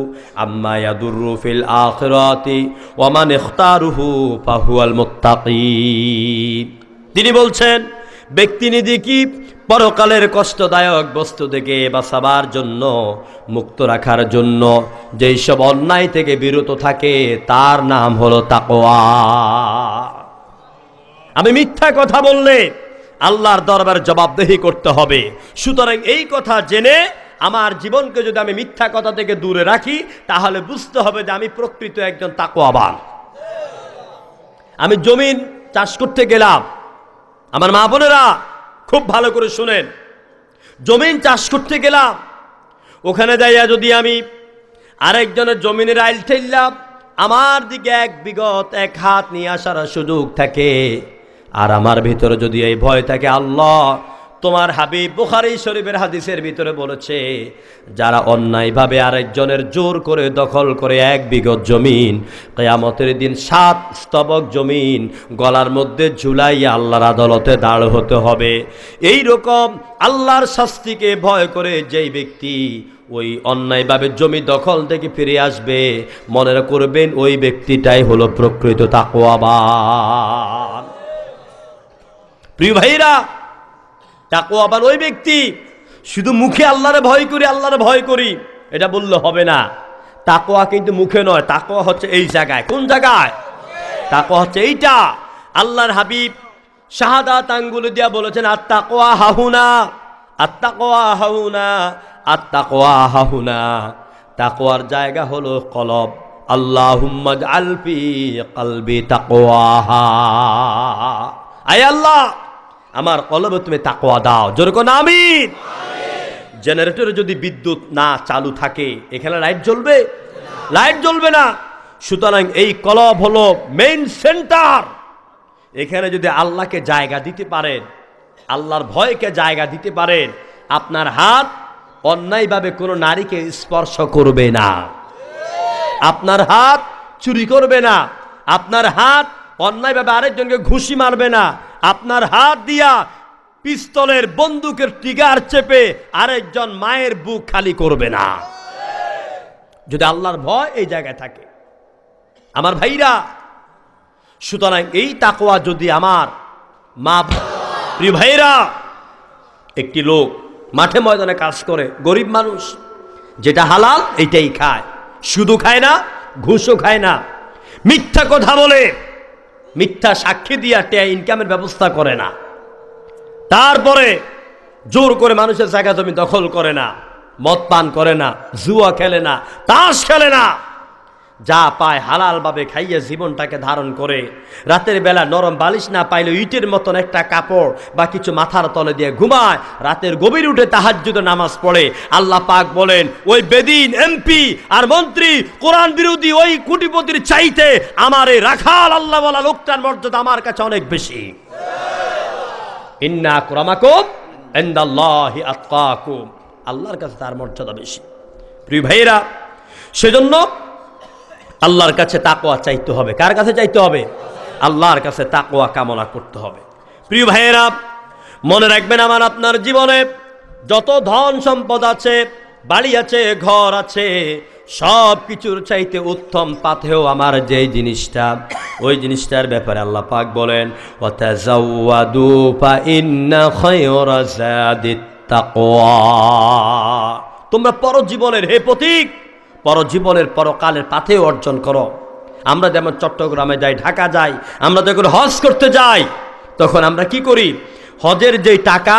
আম্মা ইয়াদুররু ফিল আখিরাতি ওয়া মান ইখতারুহু ফাহুয়াল মুত্তাকি। তিনি বলছেন, ব্যক্তি নিজেকে পরকালের কষ্টদায়ক বস্তু থেকে বাঁচাবার জন্য, মুক্ত রাখার জন্য যেই সব অন্যায় থেকে বিরত থাকে তার নাম হলো তাকওয়া। আমি মিথ্যা কথা বললে আল্লাহর দরবারে জবাবদিহি করতে হবে। সুতরাং এই কথা জেনে আমার জীবনকে যদি আমি মিথ্যা কথা থেকে দূরে রাখি, তাহলে বুঝতে হবে যে আমি প্রকৃত একজন তাকওয়াবান। আমি জমিন চাষ করতে গেলাম, আমার মা বোনেরা খুব ভালো করে শুনেন, জমিন চাষ করতে গেলাম, ওখানে যাইয়া যদি আমি আরেকজনের জমিনের আইল ঠেললাম, আমার দিকে এক বিগত এক হাত নিয়ে আসার সুযোগ থাকে, আর আমার ভিতরে যদি এই ভয় থাকে, আল্লাহ তোমার হাবিব বুখারী শরীফের হাদিসের ভিতরে বলেছে, যারা অন্যায়ভাবে আরেকজনের জোর করে দখল করে এক বিঘত জমিন, কিয়ামতের দিন 7 স্তবক জমিন গলার মধ্যে ঝুলাইয়া আল্লাহর আদালতে দাঁড় হতে হবে। এই রকম আল্লাহর শাস্তিকে ভয় করে যেই ব্যক্তি ওই অন্যায়ভাবে জমি দখল থেকে ফিরে আসবে, মনে করবেন ওই ব্যক্তিটাই হলো প্রকৃত তাকওয়াবান। প্রিয় ভাইরা, তাকওয়াবান ওই ব্যক্তি শুধু মুখে আল্লাহরে ভয় করি, আল্লাহরে ভয় করি এটা বললে হবে না। তাকওয়া কিন্তু মুখে নয়, তাকওয়া হচ্ছে এই জায়গায়। কোন জায়গায়? তাকওয়া হচ্ছে এইটা। আল্লাহর হাবিব শাহাদাত আঙ্গুল দিয়া বলেছেন, আত-তাকওয়া হাহুনা, আত-তাকওয়া হাহুনা, আত-তাকওয়া হাহুনা। তাকওয়ার জায়গা হলো কলব। আল্লাহুম্মা জাআল ফি কলবি তাকওয়াহা। আয় আল্লাহ, আমার কলবে তুমি তাকওয়া দাও। জোরে কোন আমিন। জেনারেটরে যদি বিদ্যুৎ না চালু থাকে, এখানে লাইট জ্বলবে? লাইট জ্বলবে না। সুতরাং এই কলব হলো মেইন সেন্টার। এখানে যদি আল্লাহকে জায়গা দিতে পারেন, আল্লাহর ভয়কে জায়গা দিতে পারেন, আপনার হাত অন্যায়ভাবে কোনো নারীকে স্পর্শ করবে না, আপনার হাত চুরি করবে না, আপনার হাত অন্যায়ভাবে আরেকজনকে ঘুষি মারবে না, আপনার হাত দিয়া পিস্তলের বন্দুকের ট্রিগার চেপে আরেকজন মায়ের বুক খালি করবে না, যদি আল্লাহর ভয় এই জায়গায় থাকে। আমার ভাইরা, সুতরাং এই তাকওয়া যদি আমার মা, প্রিয় ভাইরা, একটি লোক মাঠে ময়দানে কাজ করে, গরিব মানুষ, যেটা হালাল এইটাই খায়, শুধু খায় না, ঘুষও খায় না, মিথ্যা কথা বলে, মিথ্যা সাক্ষী দিয়া টেয়া ইনকামের ব্যবস্থা করে না, তারপরে জোর করে মানুষের জায়গা জমি দখল করে না, মদ পান করে না, জুয়া খেলে না, তাস খেলে না, যা পায় হালাল ভাবে খাইয়ে জীবনটাকে ধারণ করে, রাতের বেলা নরম বালিশ না পাইলে ইটের মতন একটা কাপড় বা কিছু মাথার তলে দিয়ে ঘুমায়, রাতের গভীর উঠে তাহাজ্জুদ নামাজ পড়ে। আল্লাহ পাক বলেন, ওই বেদিন এমপি আর মন্ত্রী কোরআন বিরোধী ওই কোটিপতির চাইতে আমার এই রাখাল আল্লাহ ওয়ালা লোকটার মর্যাদা আমার কাছে অনেক বেশি। ইন্না আকরামাকুম ইনদাল্লাহি আতকাকুম, আল্লাহর কাছে তার মর্যাদা বেশি। প্রিয় ভাইরা, সেজন্য আল্লাহর কাছে তাকওয়া চাইতে হবে। কার কাছে চাইতে হবে? আল্লাহর কাছে তাকওয়া কামনা করতে হবে। প্রিয় ভাইয়েরা, মনে রাখবেন, আমার আপনার জীবনে যত ধন সম্পদ আছে, বাড়ি আছে, ঘর আছে, সব কিছুর চাইতে উত্তম পাথেয় আমার যেই জিনিসটা, ওই জিনিসটার ব্যাপারে আল্লাহ পাক বলেন, ওয়াতাযাওয়াদু ফা ইন্না খায়রা যাদিত তাকওয়া। তোমরা পরজীবনের, হে পথিক, পরজীবনের পরকালের পাথেয় অর্জন করো। আমরা যেমন চট্টগ্রামে যাই, ঢাকা যাই, আমরা যখন হজ করতে যাই, তখন আমরা কি করি? হজের যেই টাকা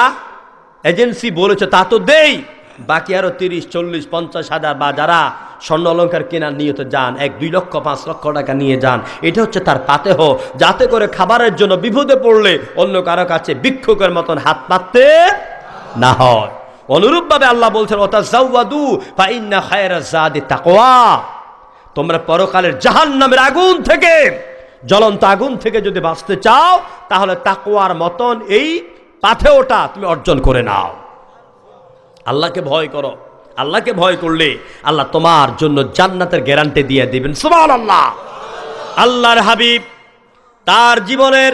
এজেন্সি বলেছে তা তো দেই, বাকি আরো 30, 40, 50 হাজার, বা যারা স্বর্ণ অলঙ্কার কেনার নিয়তে যান, 1, 2 লক্ষ, 5 লক্ষ টাকা নিয়ে যান। এটা হচ্ছে তার পাতেহ, যাতে করে খাবারের জন্য বিপদে পড়লে অন্য কারো কাছে ভিক্ষুকের মতন হাত পাততে না হয়। অনুরূপভাবে আল্লাহ বলছেন, ওয়াতাযাওয়াদু ফা ইন্না খায়রা যাদি তাকওয়া। তোমরা পরকালের জাহান্নামের আগুন থেকে, জ্বলন্ত আগুন থেকে যদি বাঁচতে চাও, তাহলে তাকওয়ার মতন এই পাথেয়টা তুমি অর্জন করে নাও। আল্লাহকে ভয় করো। আল্লাহকে ভয় করলে আল্লাহ তোমার জন্য জান্নাতের গ্যারান্টি দিয়ে দিবেন। সুবহানাল্লাহ। আল্লাহর হাবিব তার জীবনের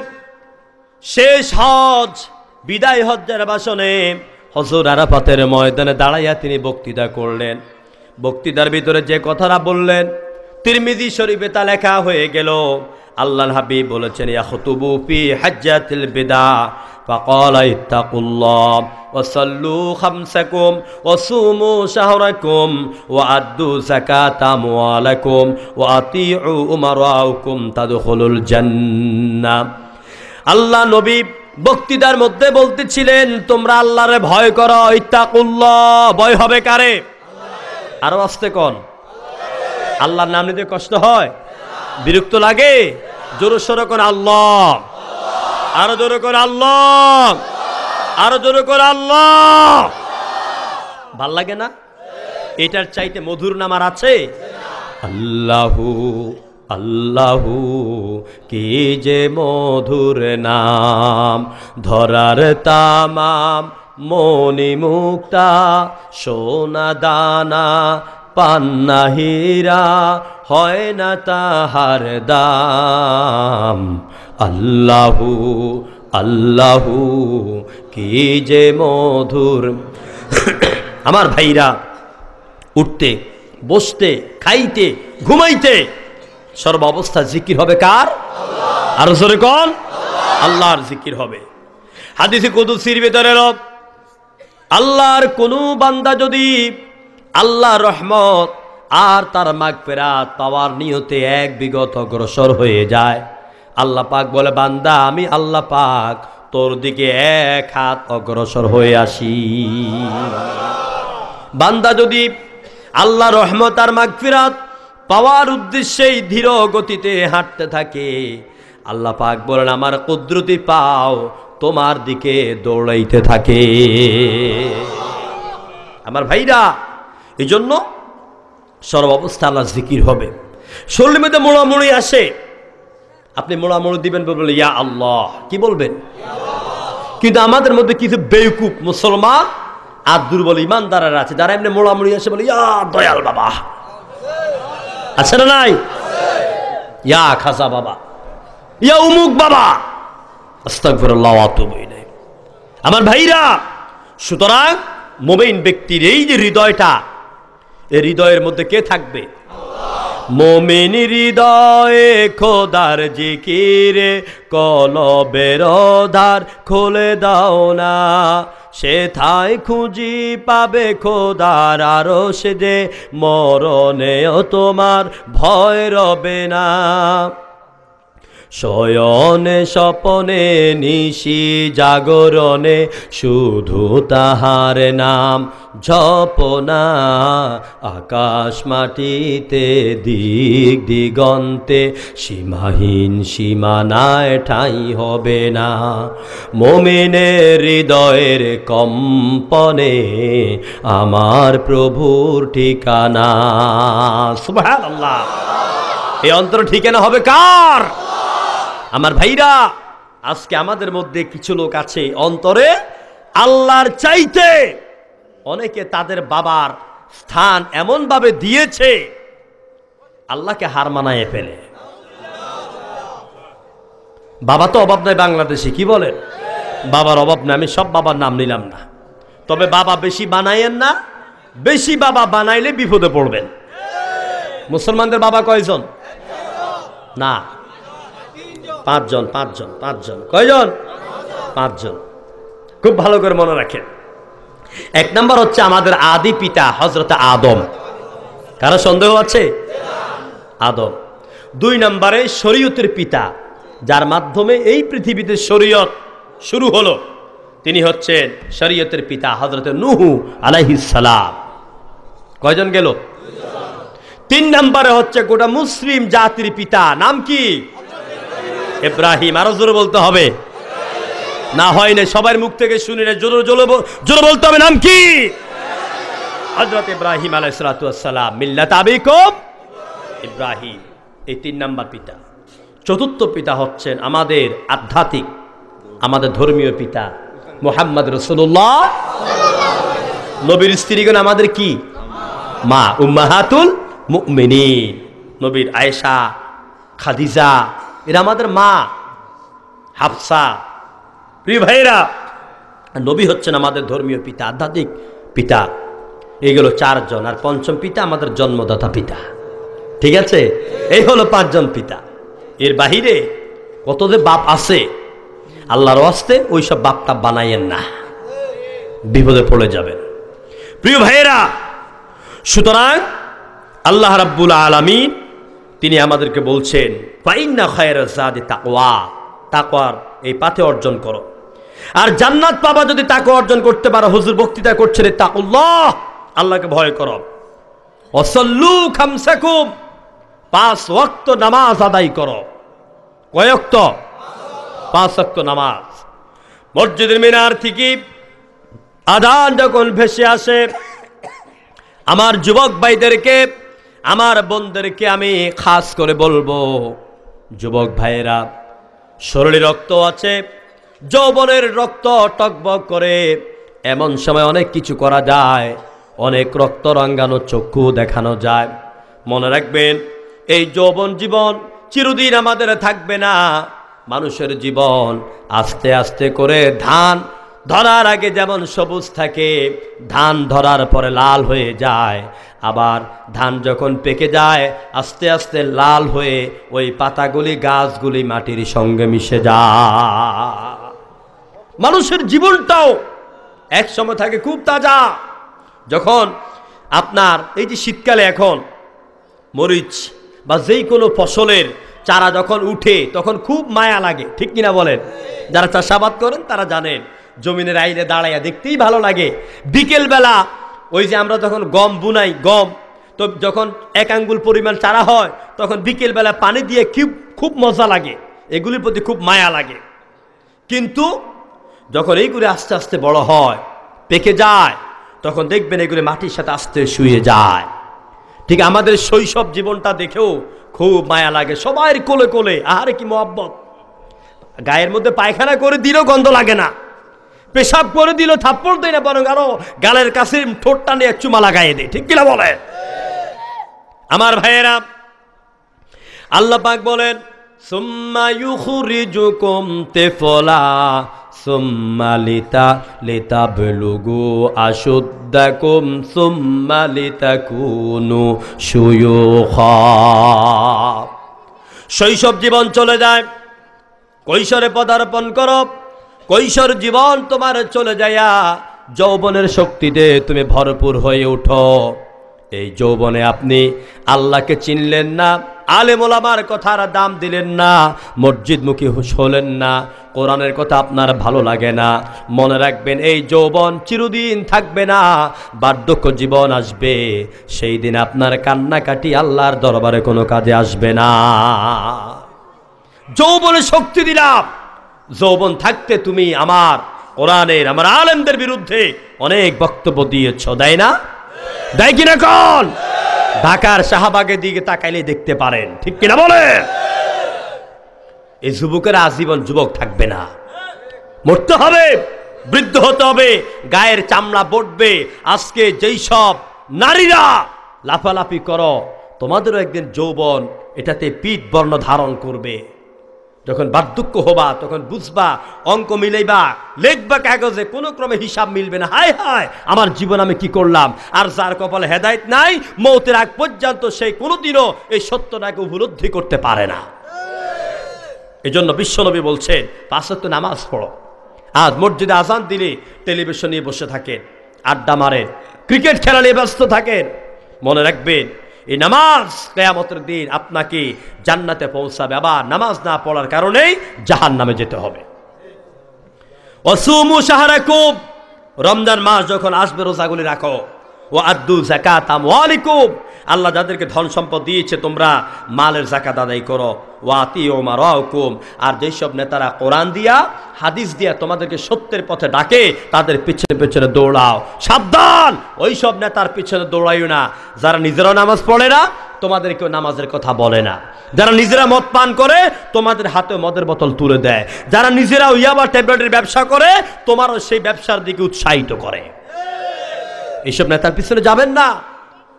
শেষ হজ, বিদায় হজ্জের ভাষণে হজর আরাফাতের ময়দানে দাঁড়াইয়া তিনি বক্তৃতা করলেন। বক্তৃতার ভিতরে যে কথাটা বললেন, তিরমিজি শরীফে তা লেখা হয়ে গেল। আল্লাহর হাবিব বলেছেন, ইয়াখতুবু ফি হাজ্জাতিল বিদা ফাকালা ইত্তাকুল্লাহ ওয়া সাল্লু খামসাকুম ওয়া সুমু শাহরাকুম ওয়া আদ্দু যাকাতা আমওয়ালাকুম ওয়া আতিউ উমারাকুম তাদখুলুল জান্নাহ। আল্লাহ নবী বক্তৃতার মধ্যে বলতেছিলেন, তোমরা আল্লাহরে ভয় করো, ইত্তাকুল্লাহ। ভয় হবে কারে? আরো আস্তে কোন? আল্লাহর নাম নিতে কষ্ট হয়, বিরক্ত লাগে? জোরে সোরে কোন আল্লাহ, আরো জোরে কোন আল্লাহ, আরো জোরে কোন আল্লাহ। ভাল লাগে না? এটার চাইতে মধুর নাম আর আছে? আল্লাহু আল্লাহু কি যে মধুর নাম, ধরার তামাম মনি মুক্তা, সোনা দানা পান্না হীরা, হয় না তাহার দাম। আল্লাহু আল্লাহু কি যে মধুর। আমার ভাইরা, উঠতে, বসতে, খাইতে, ঘুমাইতে সর্ব অবস্থা জিকির হবে কার? আর জোরে কোন? আল্লাহর জিকির হবে। হাদিসে কুদসির ভিতরে আল্লাহর কোন বান্দা যদি আল্লাহর রহমত আর তার মাগফিরাত পাওয়ার নিয়তে এক বিগত অগ্রসর হয়ে যায়, আল্লাহ পাক বলে, বান্দা আমি আল্লাহ পাক তোর দিকে 1 হাত অগ্রসর হয়ে আসি। বান্দা যদি আল্লাহর রহমত আর মাগফিরাত পাওয়ার উদ্দেশ্যেই ধীর গতিতে হাঁটতে থাকে, আল্লাহ পাক বলেন, আমার কুদরতি পাও তোমার দিকে দৌড়াইতে থাকে। আমার ভাইরা, এই জন্য সর্বাবস্থা আল্লাহ জিকির হবে। শরীরের মধ্যে মোড়ামুড়ি আসে, আপনি মোড়ামুড়ি দিবেন, বলবেন ইয়া আল্লাহ, কি বলবেন? কিন্তু আমাদের মধ্যে কিছু বেকুব মুসলমান আর দুর্বল ইমানদারেরা আছে, যারা এমনি মোড়ামুড়ি আসে বলে ইয়া দয়াল বাবা, আছে না নাই? ইয়া খাজা বাবা, ইয়া উমুক বাবা, আস্তাগফিরুল্লাহ ওয়া আতুবু ইলাইহি। আমার ভাইরা, সুতরাং মুমিন ব্যক্তির এই যে হৃদয়টা, এই হৃদয়ের মধ্যে কে থাকবে? মুমিন হৃদয়ে খোদার জিকিরে কলবের দ্বার খুলে দাও না, সেথায় খুঁজি পাবে খোদার আরশ যে, মরণেও তোমার ভয় রবে না। শয়নে স্বপনে নিশি জাগরণে শুধু তাহার নাম জপনা, আকাশ মাটিতে দিক দিগন্তে সীমাহীন সীমানায় ঠাঁই হবে না। মুমিনের হৃদয়ের কম্পনে আমার প্রভুর ঠিকানা। সুবহানাল্লাহ। এই অন্তর ঠিকানা হবে কার? আমার ভাইরা, আজকে আমাদের মধ্যে কিছু লোক আছে অন্তরে আল্লাহর চাইতে অনেকে তাদের বাবার স্থান এমন ভাবে দিয়েছে, আল্লাহকে হার মানায় ফেলে। বাবা তো অভাব নাই বাংলাদেশে, কি বলেন? বাবার অভাব নাই, আমি সব বাবার নাম নিলাম না, তবে বাবা বেশি বানাইয়েন না, বেশি বাবা বানাইলে বিপদে পড়বেন। মুসলমানদের বাবা কয়জন? না, পাঁচজন। কয়জন? পাঁচজন। খুব ভালো করে মনে রাখেন। এক নম্বর হচ্ছে আমাদের আদি পিতা হযরত আদম। কারো সন্দেহ আছে? আদম। দুই নম্বরে শরীয়তের পিতা, যার মাধ্যমে এই পৃথিবীতে শরীয়ত শুরু হলো, তিনি হচ্ছেন শরীয়তের পিতা হযরত নূহ আলাইহিস সালাম। কয়জন গেল? তিন নম্বরে হচ্ছে গোটা মুসলিম জাতির পিতা, নাম কি? ইব্রাহিম। আরো জোরে বলতে হবে, না হয় না সবার মুখ থেকে শুনি না, জোরে বলতে হবে, নাম কি? হযরত ইব্রাহিম আলাইহিস সালাতু ওয়াস সালাম, মিল্লাত আবিকুম ইব্রাহিম। এই তিন নাম্বার পিতা। চতুর্থ পিতা হচ্ছেন আমাদের আধ্যাত্মিক, আমাদের ধর্মীয় পিতা মুহাম্মদ রাসূলুল্লাহ। নবীর স্ত্রীগণ আমাদের কি? মা, উম্মাহাতুল মুমিনিন। নবীর আয়েশা, খাদিজা, এরা আমাদের মা, হাফসা। প্রিয় ভাইরা, নবী হচ্ছেন আমাদের ধর্মীয় পিতা, আধ্যাত্মিক পিতা। এইগুলো চারজন। আর পঞ্চম পিতা আমাদের জন্মদাতা পিতা। ঠিক আছে, এই হলো পাঁচজন পিতা। এর বাহিরে কত যে বাপ আছে, আল্লাহর ওয়াস্তে ওইসব বাপটা বানাইয়েন না, বিপদে পড়ে যাবেন। প্রিয় ভাইয়েরা, সুতরাং আল্লাহ রাব্বুল আলামিন তিনি আমাদেরকে বলছেন, ফাইন্না খায়রাজ যাদি তাকওয়া, তাকওয়ার এই পাথে অর্জন করো। আর জান্নাত পাবা যদি তাকওয়া অর্জন করতে পারো। হুজুর বক্তৃতা করছেন তাকুল্লাহ, আল্লাহকে ভয় করো। ওয়াসাল্লু খামসাকুম, 5 ওয়াক্ত নামাজ আদায় করো। কয় ওয়াক্ত? 5 ওয়াক্ত নামাজ। মসজিদের মিনার থেকে আযান যখন ভেসে আসে, আমার যুবক ভাইদেরকে, আমার বোনদেরকে আমি খাস করে বলবো, যুবক ভাইয়েরা, শরীরে রক্ত আছে, যৌবনের রক্ত টকবক করে, এমন সময় অনেক কিছু করা যায়, অনেক রক্ত রঙানো চক্ষু দেখানো যায়। মনে রাখবেন, এই যৌবন জীবন চিরদিন আমাদের থাকবে না। মানুষের জীবন আস্তে আস্তে করে ধান ধরার আগে যেমন সবুজ থাকে, ধান ধরার পরে লাল হয়ে যায়, আবার ধান যখন পেকে যায় আস্তে আস্তে লাল হয়ে ওই পাতাগুলি, গাছগুলি মাটির সঙ্গে মিশে যায়। মানুষের জীবনটাও এক সময় থাকে খুব তাজা। যখন আপনার এই যে শীতকালে এখন মরিচ বা যেই কোনো ফসলের চারা যখন উঠে তখন খুব মায়া লাগে, ঠিক কিনা বলেন? যারা চাষাবাদ করেন তারা জানেন, জমিনের আইলে দাঁড়াইয়া দেখতেই ভালো লাগে। বিকেলবেলা ওই যে আমরা যখন গম বুনাই, গম তো যখন 1 আঙ্গুল পরিমাণ চারা হয়, তখন বিকেলবেলা পানি দিয়ে খুব মজা লাগে, এগুলির প্রতি খুব মায়া লাগে। কিন্তু যখন এইগুলি আস্তে আস্তে বড় হয়, পেকে যায়, তখন দেখবেন এগুলি মাটির সাথে আস্তে শুয়ে যায়। ঠিক আমাদের শৈশব জীবনটা দেখেও খুব মায়া লাগে, সবাই কোলে কোলে, আহারে কি মহব্বত। গায়ের মধ্যে পায়খানা করে দিলেও গন্ধ লাগে না, পেশাব করে দিল থাপ্পড় দেয় না, বরং আরো গালের কাছে ঠোঁটটা নিয়ে চুমা লাগাইয়ে দেয়, ঠিক কিনা বলে? আমার ভাইয়েরা, আল্লাহ পাক বলেন, সুম্মা ইউখরিজুকুম তিফলা সুম্মা লিতাবলুগু আশুদ্দাকুম সুম্মা লিতাকুনু শুয়ুখা। শৈশব জীবন চলে যায়, কৈশোরে পদার্পণ করো, কৈশোর জীবন তোমার চলে যায়া যৌবনের শক্তিতে তুমি ভরপুর হয়ে উঠো। এই যৌবনে আপনি আল্লাহকে চিনলেন না, আলেম ওলামার কথার দাম দিলেন না, মসজিদমুখী হলেন না, কোরআনের কথা আপনার ভালো লাগে না। মনে রাখবেন, এই যৌবন চিরদিন থাকবে না, বার্ধক্য জীবন আসবে, সেই দিন আপনার কান্নাকাটি আল্লাহর দরবারে কোনো কাজে আসবে না। যৌবনে শক্তি দিলাম, যৌবন থাকতে তুমি আমার কোরআনের, আমার আলেমদের বিরুদ্ধে অনেক বক্তব্য দিয়েছ, দেয় না? দেয় কিনা কোন? ঢাকার শাহবাগের দিকে তাকাইলে দেখতে পারেন, ঠিক কিনা বলেন? এই যুবকেরা আজীবন যুবক থাকবে না, মরতে হবে, বৃদ্ধ হতে হবে, গায়ের চামড়া বটবে। আজকে যেই সব নারীরা লাফালাফি করো, তোমাদেরও একদিন যৌবন এটাতে পিঠ বর্ণ ধারণ করবে। যখন বার্ধক্য হবা তখন বুঝবা, অঙ্ক মিলাইবা, লিখবা কাগজে, কোনো ক্রমে হিসাব মিলবে না। হায় হায় আমার জীবন আমি কি করলাম। আর যার কপালে হেদায়েত নাই, মৌতের আগ পর্যন্ত সেই কোনোদিনও এই সত্যটাকে উপলব্ধি করতে পারে না। এই জন্য বিশ্বনবী বলছেন 5 ওয়াক্ত নামাজ পড়ো। আজ মসজিদে আজান দিলে টেলিভিশন নিয়ে বসে থাকেন, আড্ডা মারেন, ক্রিকেট খেলা নিয়ে ব্যস্ত থাকেন। মনে রাখবেন এই নামাজ কিয়ামতের দিন আপনাকে জান্নাতে পৌঁছাবে। আবার নামাজ না পড়ার কারণেই জাহান্নামে যেতে হবে। ওয়াসুমু শাহরাকুম, রমজান মাস যখন আসবে রোজাগুলি রাখো। ওয়া আদ্দু যাকাত আমওয়ালিকুম, আল্লাহ যাদেরকে ধন সম্পদ দিয়েছে তোমরা মালের যাকাত আদায় করো। ওয়া আতিউ মারাকুম, আর যেসব নেতারা কোরআন দিয়া হাদিস দিয়া তোমাদেরকে সত্যের পথে ডাকে তাদের পিছনে পিছনে দৌড়াও। সাবধান, ওই সব নেতার পিছনে দৌড়াইও না যারা নিজেরাও নামাজ পড়ে না, তোমাদেরকেও নামাজের কথা বলে না। যারা নিজেরা মদ পান করে তোমাদের হাতে মদের বোতল তুলে দেয়। যারা নিজেরাও ইয়াবা ট্যাবলেটের ব্যবসা করে তোমারও সেই ব্যবসার দিকে উৎসাহিত করে। এইসব নেতার পিছনে যাবেন না,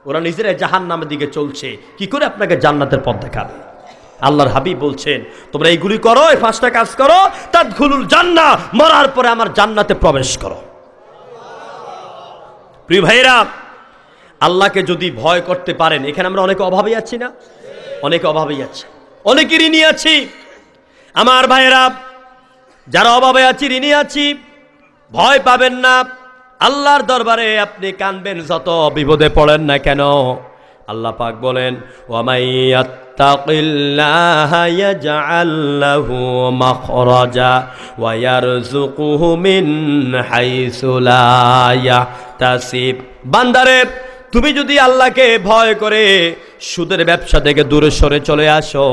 ওরা নিজেরাই জাহান্নামের দিকে চলছে। কি করে আপনাকে জান্নাতের পথ দেখাবে? আল্লাহর হাবিব বলছেন তোমরা এইগুলি করো, এই 5টা কাজ করো, তাদখুলুল জান্নাহ, মরার পরে আমার জান্নাতে প্রবেশ করো। প্রিয় ভাইরা, আল্লাহকে যদি ভয় করতে পারেন, এখানে আমরা অনেকে অভাবেই আছি না? অনেকে অভাবেই আছি, অনেকে ঋণী আছি। আমার ভাইয়েরা, যারা অভাবে আছি, ঋণী আছি, ভয় পাবেন না। আল্লাহর দরবারে আপনি কানবেন, যত বিপদে পড়েন না কেন। আল্লাহ পাক বলেন ওয়ামাইয়াত্তাকিল্লাহা ইয়াজআল লাহু মাখরাজা ওয়া ইয়ারযুকুহু মিন হাইসু লা ইয়াহতাসিব। বান্দারে, তুমি যদি আল্লাহকে ভয় করে সুদের ব্যবসা থেকে দূরে সরে চলে আসো,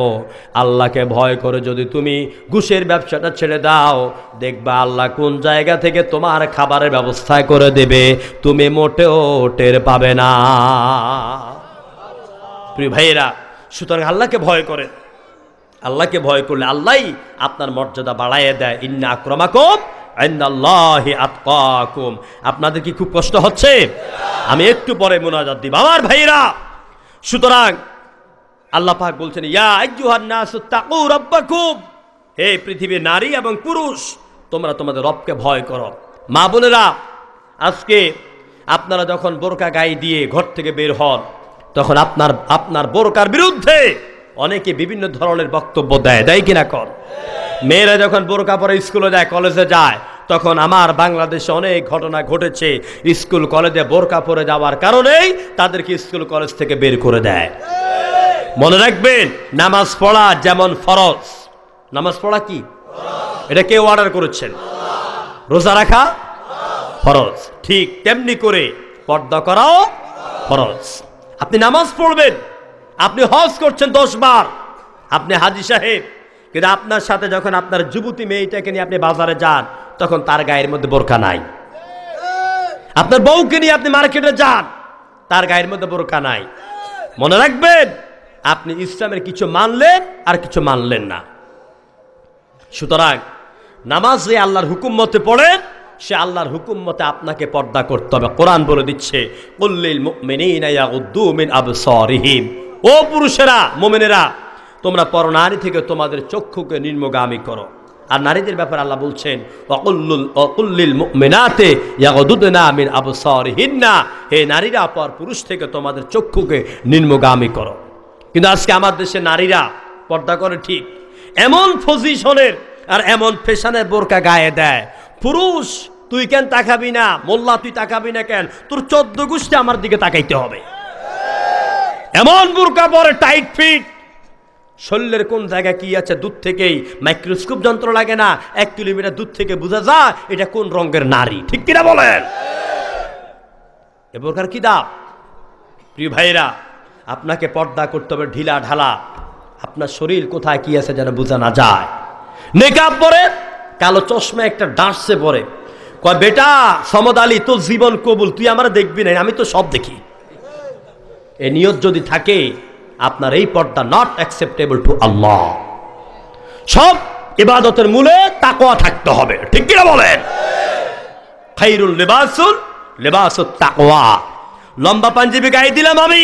আল্লাহকে ভয় করে যদি তুমি ঘুষের ব্যবসাটা ছেড়ে দাও, দেখবা আল্লাহ কোন জায়গা থেকে তোমার খাবারের ব্যবস্থা করে দেবে, তুমি মোটেও টের পাবে না। প্রিয় ভাইয়েরা, সুতরাং আল্লাহকে ভয় করে। আল্লাহকে ভয় করলে আল্লাহই আপনার মর্যাদা বাড়াইয়ে দেয়। ইন্না আক্রামাকুম ইনদাল্লাহি আতকাকুম। আপনাদের কি খুব কষ্ট হচ্ছে? আমি একটু পরে মুনাজাত দিব আমার ভাইরা। সুতরাং আল্লাহ পাক বলছেন ইয়া আইয়ুহান নাসু তাকু রাব্বাকুম, হে পৃথিবীর নারী এবং পুরুষ, তোমরা তোমাদের রবকে ভয় করো। মা বোনেরা, আজকে আপনারা যখন বোরকা গায়ে দিয়ে ঘর থেকে বের হন, তখন আপনার বোরকার বিরুদ্ধে অনেকে বিভিন্ন ধরনের বক্তব্য দেয় কিনা কর? মেয়েরা যখন বোরকা পরে স্কুলে যায়, কলেজে যায়, তখন আমার বাংলাদেশে অনেক ঘটনা ঘটেছে। স্কুল কলেজে বোরকা পরে যাওয়ার কারণেই তাদেরকে স্কুল কলেজ থেকে বের করে দেয়। মনে রাখবেন, নামাজ পড়া যেমন ফরজ, নামাজ পড়া কি এটা কে অর্ডার করেছেন? রোজা রাখা ফরজ, ঠিক তেমনি করে পর্দা করাও ফরজ। আপনি নামাজ পড়বেন, আপনি হজ করছেন 10 বার, আপনি হাজী সাহেব, কিন্তু আপনার সাথে যখন আপনার যুবতী মেয়েটাকে নিয়ে আপনি বাজারে যান, তখন তার গায়ের মধ্যে বোরকা নাই। আপনার বউকে নিয়ে আপনি মার্কেটে যান, তার গায়ের মধ্যে বোরকা নাই। মনে রাখবেন, আপনি ইসলামের কিছু মানলেন আর কিছু মানলেন না। সুতরাং নামাজ যে আল্লাহর হুকুম মতে পড়েন, সে আল্লাহর হুকুম মতে আপনাকে পর্দা করতে হবে। কোরআন বলে দিচ্ছে কুল্লিল মুমিনিনা ইয়াগুদ্দু মিন আবসারিহিম, ও পুরুষেরা, মুমিনেরা, তোমরা পরনারী থেকে তোমাদের চক্ষুকে নিম্নগামী করো। আর নারীদের ব্যাপারে আল্লাহ বলছেন ওয়াকুল্লিল মুমিনাতি ইয়াগুদ্দুনা মিন আবসারিহিন্না, হে নারীরা, পর পুরুষ থেকে তোমাদের চক্ষুকে নিম্নগামী করো। কিন্তু আজকে আমার দেশে নারীরা পর্দা করে ঠিক, এমন পজিশনের আর এমন ফ্যাশনের বোরকা গায়ে দেয়, পুরুষ তুই কেন তাকাবি না? মোল্লা তুই তাকাবি না কেন? তোর 14 গোষ্ঠী আমার দিকে তাকাইতে হবে। এমন বোরকা পরে টাইট ফিট, শরীরের কোন জায়গায় কি আছে দূর থেকেই, মাইক্রোস্কোপ যন্ত্র লাগে না, 1 কিলোমিটার দূর থেকে বোঝা যায় এটা কোন রঙের নারী। ঠিক কিনা বলেন? এ বোরকার কি দাম? প্রিয় ভাইরা, আপনাকে পর্দা করতে হবে ঢিলা ঢালা, আপনার শরীর কোথায় কি আছে যেন বোঝা না যায়। নেকাব পরে, কালো চশমা একটা ডাঁটছে পরে, কয় বেটা সমদ আলী, তোর জীবন কবুল, তুই আমার দেখবি না, আমি তো সব দেখি। এ নিয়ত যদি থাকে, আপনার এই পর্দা নট অ্যাকসেপ্টেবল টু আল্লাহ। সব ইবাদতের মূলে তাকওয়া থাকতে হবে। ঠিক কিনা বলেন? খায়রুল লিবাসুত তাকওয়া। লম্বা পাঞ্জাবি গায়ে দিলাম আমি,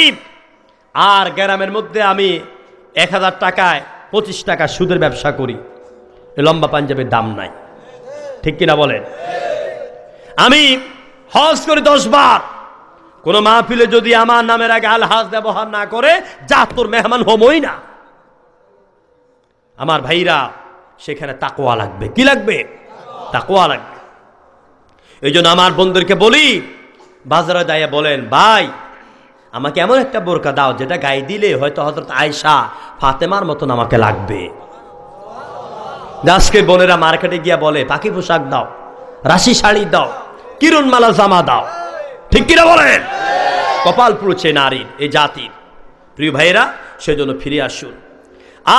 আর গ্রামের মধ্যে আমি 1000 টাকায় 25 টাকা সুদের ব্যবসা করি, এই লম্বা পাঞ্জাবির দাম নাই, ঠিক কিনা বলেন? আমি হজ করি 10 বার, কোন মাহফিলে যদি আমার নামের আগে আলহাজ ব্যবহার না করে, যা তোর মেহমান হমই না। আমার ভাইরা, সেখানে তাকওয়া লাগবে। কি লাগবে? তাকওয়া লাগবে। এই জন্য আমার বন্ধুদেরকে বলি, বাজারে দাঁড়িয়ে বলেন, ভাই আমাকে এমন একটা বোরকা দাও যেটা গায়ে দিলে হয়তো হযরত আয়েশা ফাতেমার মতন আমাকে লাগবে। আজকে বোনেরা মার্কেটে গিয়া বলে পাখি পোশাক দাও, রাশি শাড়ি দাও, কিরণমালা জামা দাও, ঠিক কিনা বলেন? কপাল পুড়ছে নারীর, এই জাতির। প্রিয় ভাইয়েরা, সেজন্য ফিরে আসুন।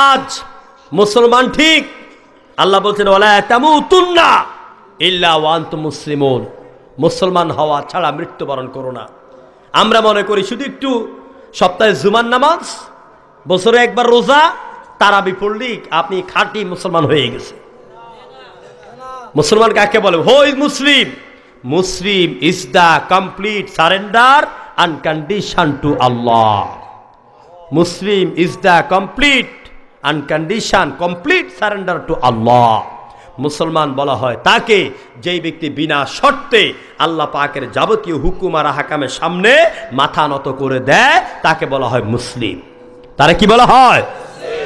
আজ মুসলমান ঠিক, আল্লাহ বলছেন ওয়ালা তামুতুন্না ইল্লা ওয়া আনতুম মুসলিমুন, মুসলমান হওয়া ছাড়া মৃত্যুবরণ করো না। আমরা মনে করি শুধু একটু সপ্তাহে জুমার নামাজ, বছরে একবার রোজা, তারাবি পড়লি আপনি খাঁটি মুসলমান হয়ে গেছে। মুসলমান কাকে বলে? Who is Muslim. Muslim is the complete surrender and condition to Allah. Muslim is the complete and condition, complete surrender to Allah. মুসলমান বলা হয় তাকে যেই ব্যক্তি বিনা শর্তে আল্লাহ পাকের যাবতীয় হুকুম আর হাকামের সামনে মাথা নত করে দেয়, তাকে বলা হয় মুসলিম। তারা কি বলা হয়?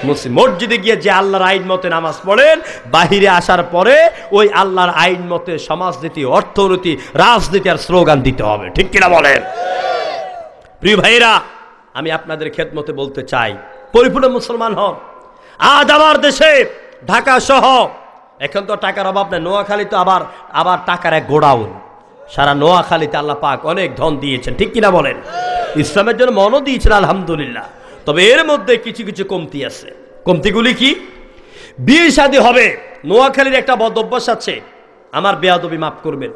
মুসলিম। মসজিদে গিয়ে যে আল্লাহর আইন মতে নামাজ পড়েন, বাহিরে আসার পরে ওই আল্লাহর আইন মতে সমাজনীতি, অর্থনীতি, রাজনীতি আর স্লোগান দিতে হবে, ঠিক কিনা বলেন? প্রিয় ভাইরা, আমি আপনাদের খেদমতে বলতে চাই, পরিপূর্ণ মুসলমান হন। আজ আমার দেশে ঢাকা সহ, এখন তো টাকার অভাব নেই, নোয়াখালী তো আবার টাকার এক গোডাউন। সারা নোয়াখালীতে আল্লাহ পাক অনেক ধন দিয়েছেন, ঠিক কিনা বলেন? ইসলামের জন্য মনও দিয়েছেন আলহামদুলিল্লাহ। তবে এর মধ্যে কিছু কিছু কমতি আছে। কমতিগুলি কি? বিয়ে শাদী হবে। নোয়াখালীর একটা বদ অভ্যাস আছে, আমার বেয়াদবি মাফ করবেন,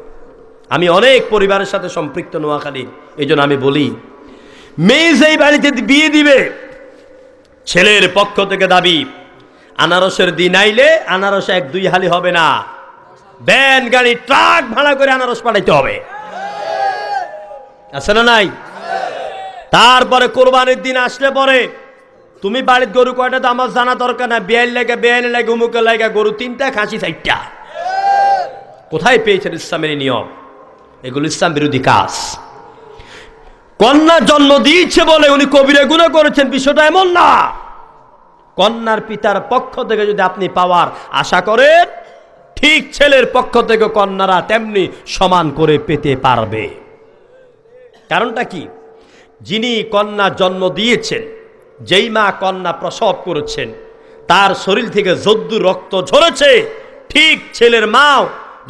আমি অনেক পরিবারের সাথে সম্পৃক্ত নোয়াখালীর, এই জন্য আমি বলি, মেয়ে যেই বাড়িতে বিয়ে দিবে, ছেলের পক্ষ থেকে দাবি আনারসের দিন আইলে আনারস 1-2 হালি হবে না, ভ্যান গাড়ি ট্রাক ভাড়া করে আনারস পাঠাইতে হবে, আছে না নাই? তারপরে কোরবানির দিন আসলে পরে তুমি বাড়ির গরু কয়টা তো আমার জানা দরকার না, বেআইন লাগে উমুকের লাগে গরু 3টা, খাসি 4টা। কোথায় পেয়েছেন ইসলামের নিয়ম? এগুলো ইসলাম বিরোধী কাজ। কন্যা জন্ম দিয়েছে বলে উনি কবিরা গুনাহ করেছেন, বিষয়টা এমন না। কন্যার পিতার পক্ষ থেকে যদি আপনি পাওয়ার আশা করেন, ঠিক ছেলের পক্ষ থেকে কন্যারা তেমনি সমান করে পেতে পারবে। কারণটা কি? যিনি কন্যা জন্ম দিয়েছেন, যেই মা কন্যা প্রসব করেছেন, তার শরীর থেকে যদ্দুর রক্ত ঝরেছে, ঠিক ছেলের মাও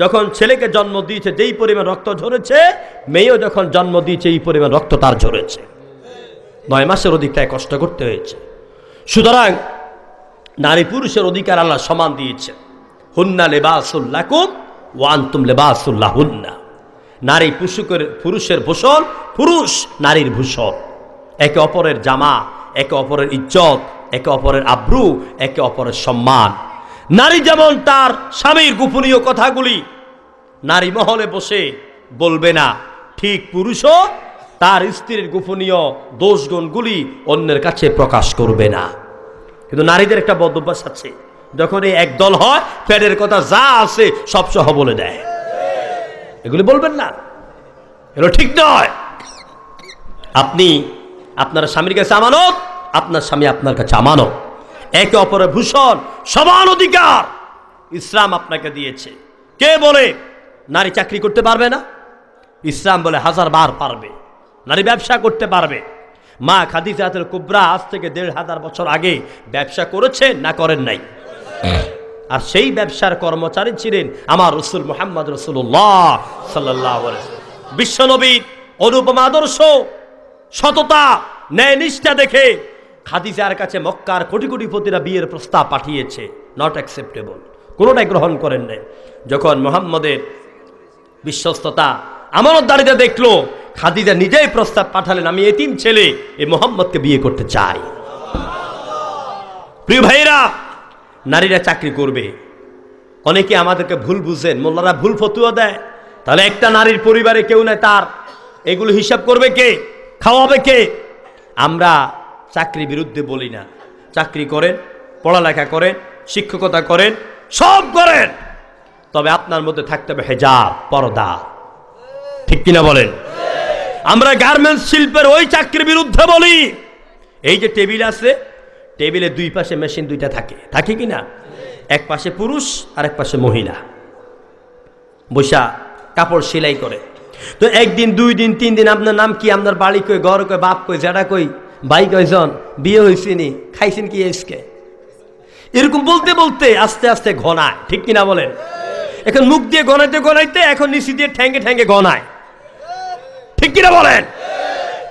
যখন ছেলেকে জন্ম দিয়েছে যেই পরিমাণ রক্ত ঝরেছে, মেয়েও যখন জন্ম দিয়েছে এই পরিমাণ রক্ত তার ঝরেছে। 9 মাসের অধিকটায় কষ্ট করতে হয়েছে। সুতরাং নারী পুরুষের অধিকার আল্লাহ সমান দিয়েছে। হুন্না লিবাসুল লাকুম ওয়া আনতুম লিবাসুল লাহুন্না। নারী পুরুষের ভূষণ, পুরুষ নারীর ভূষণ। একে অপরের জামা, একে অপরের ইজ্জত, একে অপরের আব্রু, একে অপরের সম্মান। নারী যেমন তার স্বামীর গোপনীয় কথাগুলি নারী মহলে বসে বলবে না, ঠিক পুরুষও তার স্ত্রীর গোপনীয় দোষগুণগুলি অন্যের কাছে প্রকাশ করবে না। কিন্তু নারীদের একটা বদ অভ্যাস আছে, যখন এই একদল হয়, পেটের কথা যা আছে সব সহ বলে দেয়। এগুলি বলবেন না, এগুলো ঠিক নয়। আপনি আপনার স্বামীর কাছে আমানত, আপনার স্বামী আপনার কাছে আমানত। একে অপরের ভূষণ, সমান অধিকার ইসলাম আপনাকে দিয়েছে। কে বলে নারী চাকরি করতে পারবে না? ইসলাম বলে 1000 বার পারবে। নারী ব্যবসা করতে পারবে। মা খাদিজাতুল কুবরা আজ থেকে 1500 বছর আগে ব্যবসা করেছেন না করেন নাই? আর সেই ব্যবসার কর্মচারী ছিলেন আমার রাসূল মুহাম্মদ রাসূলুল্লাহ সাল্লাল্লাহু আলাইহি ওয়াসাল্লাম। বিশ্বনবীর অনুপম আদর্শ, সততা, ন্যায় নিষ্ঠা দেখে খাদিজার কাছে মক্কার কোটি কোটিপতিরা বিয়ের প্রস্তাব পাঠিয়েছে, নট অ্যাকসেপ্টেবল, কোনোটাই গ্রহণ করেন নাই। যখন মুহাম্মদের বিশ্বস্ততা, আমানতদারিতা দেখলো, খাদিজা নিজেই প্রস্তাব পাঠালেন, আমি এতিম ছেলে এই মুহাম্মদকে বিয়ে করতে চাই। প্রিয় ভাইরা, নারীরা চাকরি করবে। অনেকে আমাদেরকে ভুল বুঝেন, মোল্লারা ভুল ফতুয়া দেয়। তাহলে একটা নারীর পরিবারে কেউ নাই, তার এগুলো হিসাব করবে কে? খাওয়াবে কে? আমরা চাকরির বিরুদ্ধে বলি না, চাকরি করেন, পড়ালেখা করেন, শিক্ষকতা করেন, সব করেন, তবে আপনার মধ্যে থাকতে হবে হেজাব, পর্দা। ঠিক কিনা বলেন? আমরা গার্মেন্টস শিল্পের ওই চাকরির বিরুদ্ধে বলি। এই যে টেবিল আছে, টেবিলের দুই পাশে মেশিন দুইটা থাকে, থাকে কিনা? এক পাশে পুরুষ আর এক পাশে মহিলা বৈশা কাপড় সেলাই করে। তো একদিন, 2 দিন, 3 দিন, আপনার নাম কি, আপনার বাড়ি কই, ঘর কই, বাপ কই, জেঠা কই, ভাই কয়জন, বিয়ে হয়েছে নি, খাইছেন কি আজকে, এরকম বলতে বলতে আস্তে আস্তে ঘনায়। ঠিক কিনা বলেন? এখন মুখ দিয়ে গনাইতে গনাইতে এখন নিচি দিয়ে ঠ্যাঙ্গে ঠ্যাঙ্গে গনায়। ঠিক কিনা বলেন?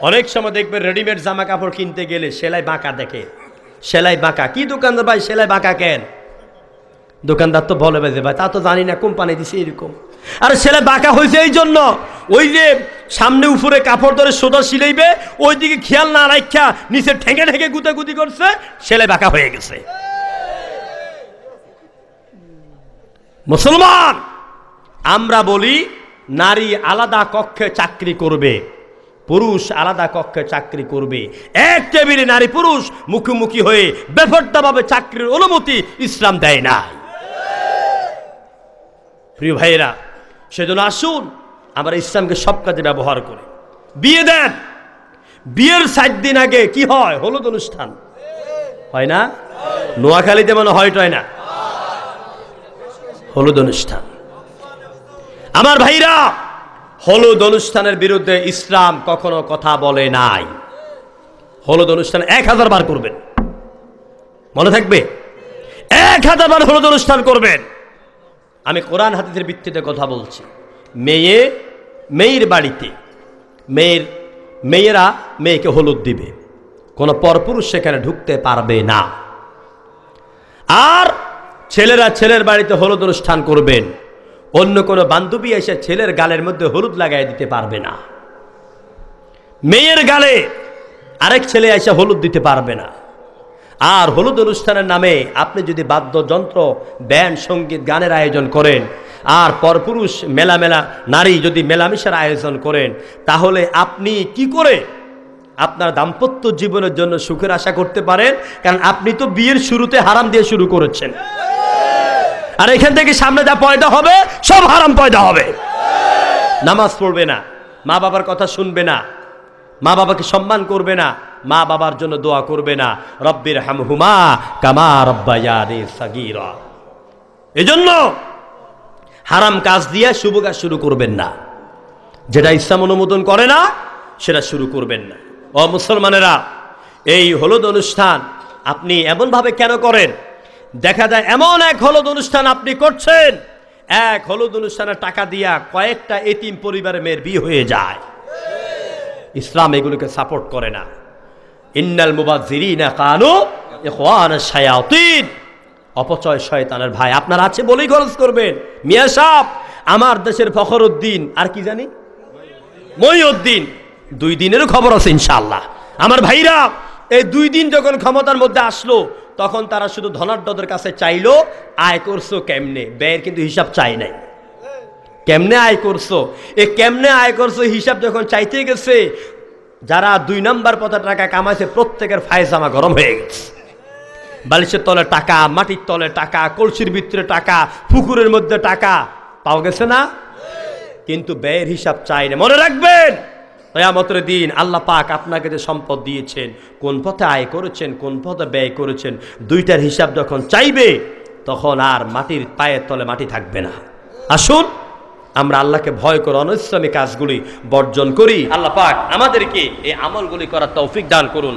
অনেক সময় দেখবেন রেডিমেড জামা কাপড় কিনতে গেলে সেলাই বাঁকা দেখে। সেলাই বাঁকা, কি দোকানদার ভাই সেলাই বাঁকা কেন? দোকানদার তো বলে বেজে ভাই তা তো জানি না, কোম্পানি দিছে এরকম। আর সেলাই বাঁকা হয়েছে এই জন্য, ওই যে সামনে উপরে কাপড় ধরে সোজা সিলাইবে, ওইদিকে খেয়াল না রাখা নিচে ঠেঙ্গে ঠেঙ্গে গুতাগুতি করছে, সেলাই বাঁকা হয়ে গেছে। মুসলমান আমরা বলি নারী আলাদা কক্ষে চাকরি করবে, পুরুষ আলাদা কক্ষে চাকরি করবে। এক টেবিলে নারী পুরুষ মুখোমুখি হয়ে বেফর্দাভাবে চাকরির অনুমতি ইসলাম দেয় না। প্রিয় ভাইয়েরা, সেজন্য আসুন আমরা ইসলামকে সব কাজে ব্যবহার করি। বিয়ে দেন, বিয়ের 7 দিন আগে কি হয়? হলুদ অনুষ্ঠান হয় না? নোয়াখালীতে মনে হয় না, হলুদ অনুষ্ঠান। আমার ভাইরা, হলুদ অনুষ্ঠানের বিরুদ্ধে ইসলাম কখনো কথা বলে নাই। হলুদ অনুষ্ঠান 1000 বার করবেন, মনে থাকবে, 1000 বার হলুদ অনুষ্ঠান করবেন। আমি কোরআন হাদিসের ভিত্তিতে কথা বলছি। মেয়ের বাড়িতে মেয়েরা মেয়েকে হলুদ দিবে, কোনো পরপুরুষ সেখানে ঢুকতে পারবে না। আর ছেলেরা ছেলের বাড়িতে হলুদ অনুষ্ঠান করবেন, অন্য কোনো বান্ধবী এসে ছেলের গালের মধ্যে হলুদ লাগাই দিতে পারবে না। মেয়ের গালে আরেক ছেলে এসে হলুদ দিতে পারবে না। আর হলুদ অনুষ্ঠানের নামে আপনি যদি বাদ্যযন্ত্র, ব্যান্ড, সঙ্গীত, গানের আয়োজন করেন, আর পরপুরুষ মেলা নারী যদি মেলামেশার আয়োজন করেন, তাহলে আপনি কি করে আপনার দাম্পত্য জীবনের জন্য সুখের আশা করতে পারেন? কারণ আপনি তো বিয়ের শুরুতে হারাম দিয়ে শুরু করেছেন, আর এখান থেকে সামনে যা পয়দা হবে সব হারাম পয়দা হবে। নামাজ পড়বে না, মা বাবার কথা শুনবে না, মা বাবাকে সম্মান করবে না, মা বাবার জন্য দোয়া করবে না, রব্বির হামহুমা কামা রব্বায়ানি সাগীরা। এজন্য হারাম কাজ দিয়ে শুভ কাজ শুরু করবেন না, যেটা ইসলাম অনুমোদন করে না সেটা শুরু করবেন না। ও মুসলমানেরা, এই হলুদ অনুষ্ঠান আপনি এমনভাবে কেন করেন? দেখা যায় এমন এক হলুদ অনুষ্ঠান আপনি করছেন, এক হলুদ অনুষ্ঠানের টাকা দিয়া কয়েকটা এতিম পরিবারের মেয়ের বিয়ে হয়ে যায়। ইসলাম এগুলোকে সাপোর্ট করে না। ইন্নাল মুবাযযিরিনা কানু ইখওয়ানাশ শায়াতিন, অপচয় শয়তানের ভাই। আপনার আছে বলেই খরচ করবেন। মিয়া সাহেব, আমার দেশের ফখরউদ্দিন আর কি জানি মহিউদ্দিন, 2 দিনেরও খবর আছে ইনশাআল্লাহ। আমার ভাইরা, এই 2 দিন যখন ক্ষমতার মধ্যে আসলো, তখন তারা শুধু ধনাঢ্যদের কাছে চাইলো আয় করছো কেমনে, ব্যয়ের কিন্তু হিসাব চাই নাই। কেমনে আয় করছো, এই কেমনে আয় করছো হিসাব যখন চাইতে গেছে, যারা 2 নাম্বার পথে টাকা কামাইছে প্রত্যেকের ফায়জামা গরম হয়ে গেছে। বালিশের তলে টাকা, মাটির তলে টাকা, কলসির ভিতরে টাকা, পুকুরের মধ্যে টাকা পাওয়া গেছে না, কিন্তু ব্যয়ের হিসাব চাই না। মনে রাখবেন, কিয়ামতের দিন আল্লাহ পাক আপনাকে যে সম্পদ দিয়েছেন, কোন পথে আয় করেছেন, কোন পথে ব্যয় করেছেন, 2টার হিসাব যখন চাইবে, তখন আর মাটির পায়ের তলে মাটি থাকবে না। আসুন আমরা আল্লাহকে ভয় করে অনৈসলামী কাজগুলি বর্জন করি। আল্লাহ পাক আমাদেরকে এই আমলগুলি করার তৌফিক দান করুন।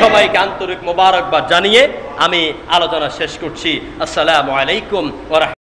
সবাইকে আন্তরিক মোবারকবাদ জানিয়ে আমি আলোচনা শেষ করছি। আসসালামু আলাইকুম ওয়া রাহমাতুল্লাহ।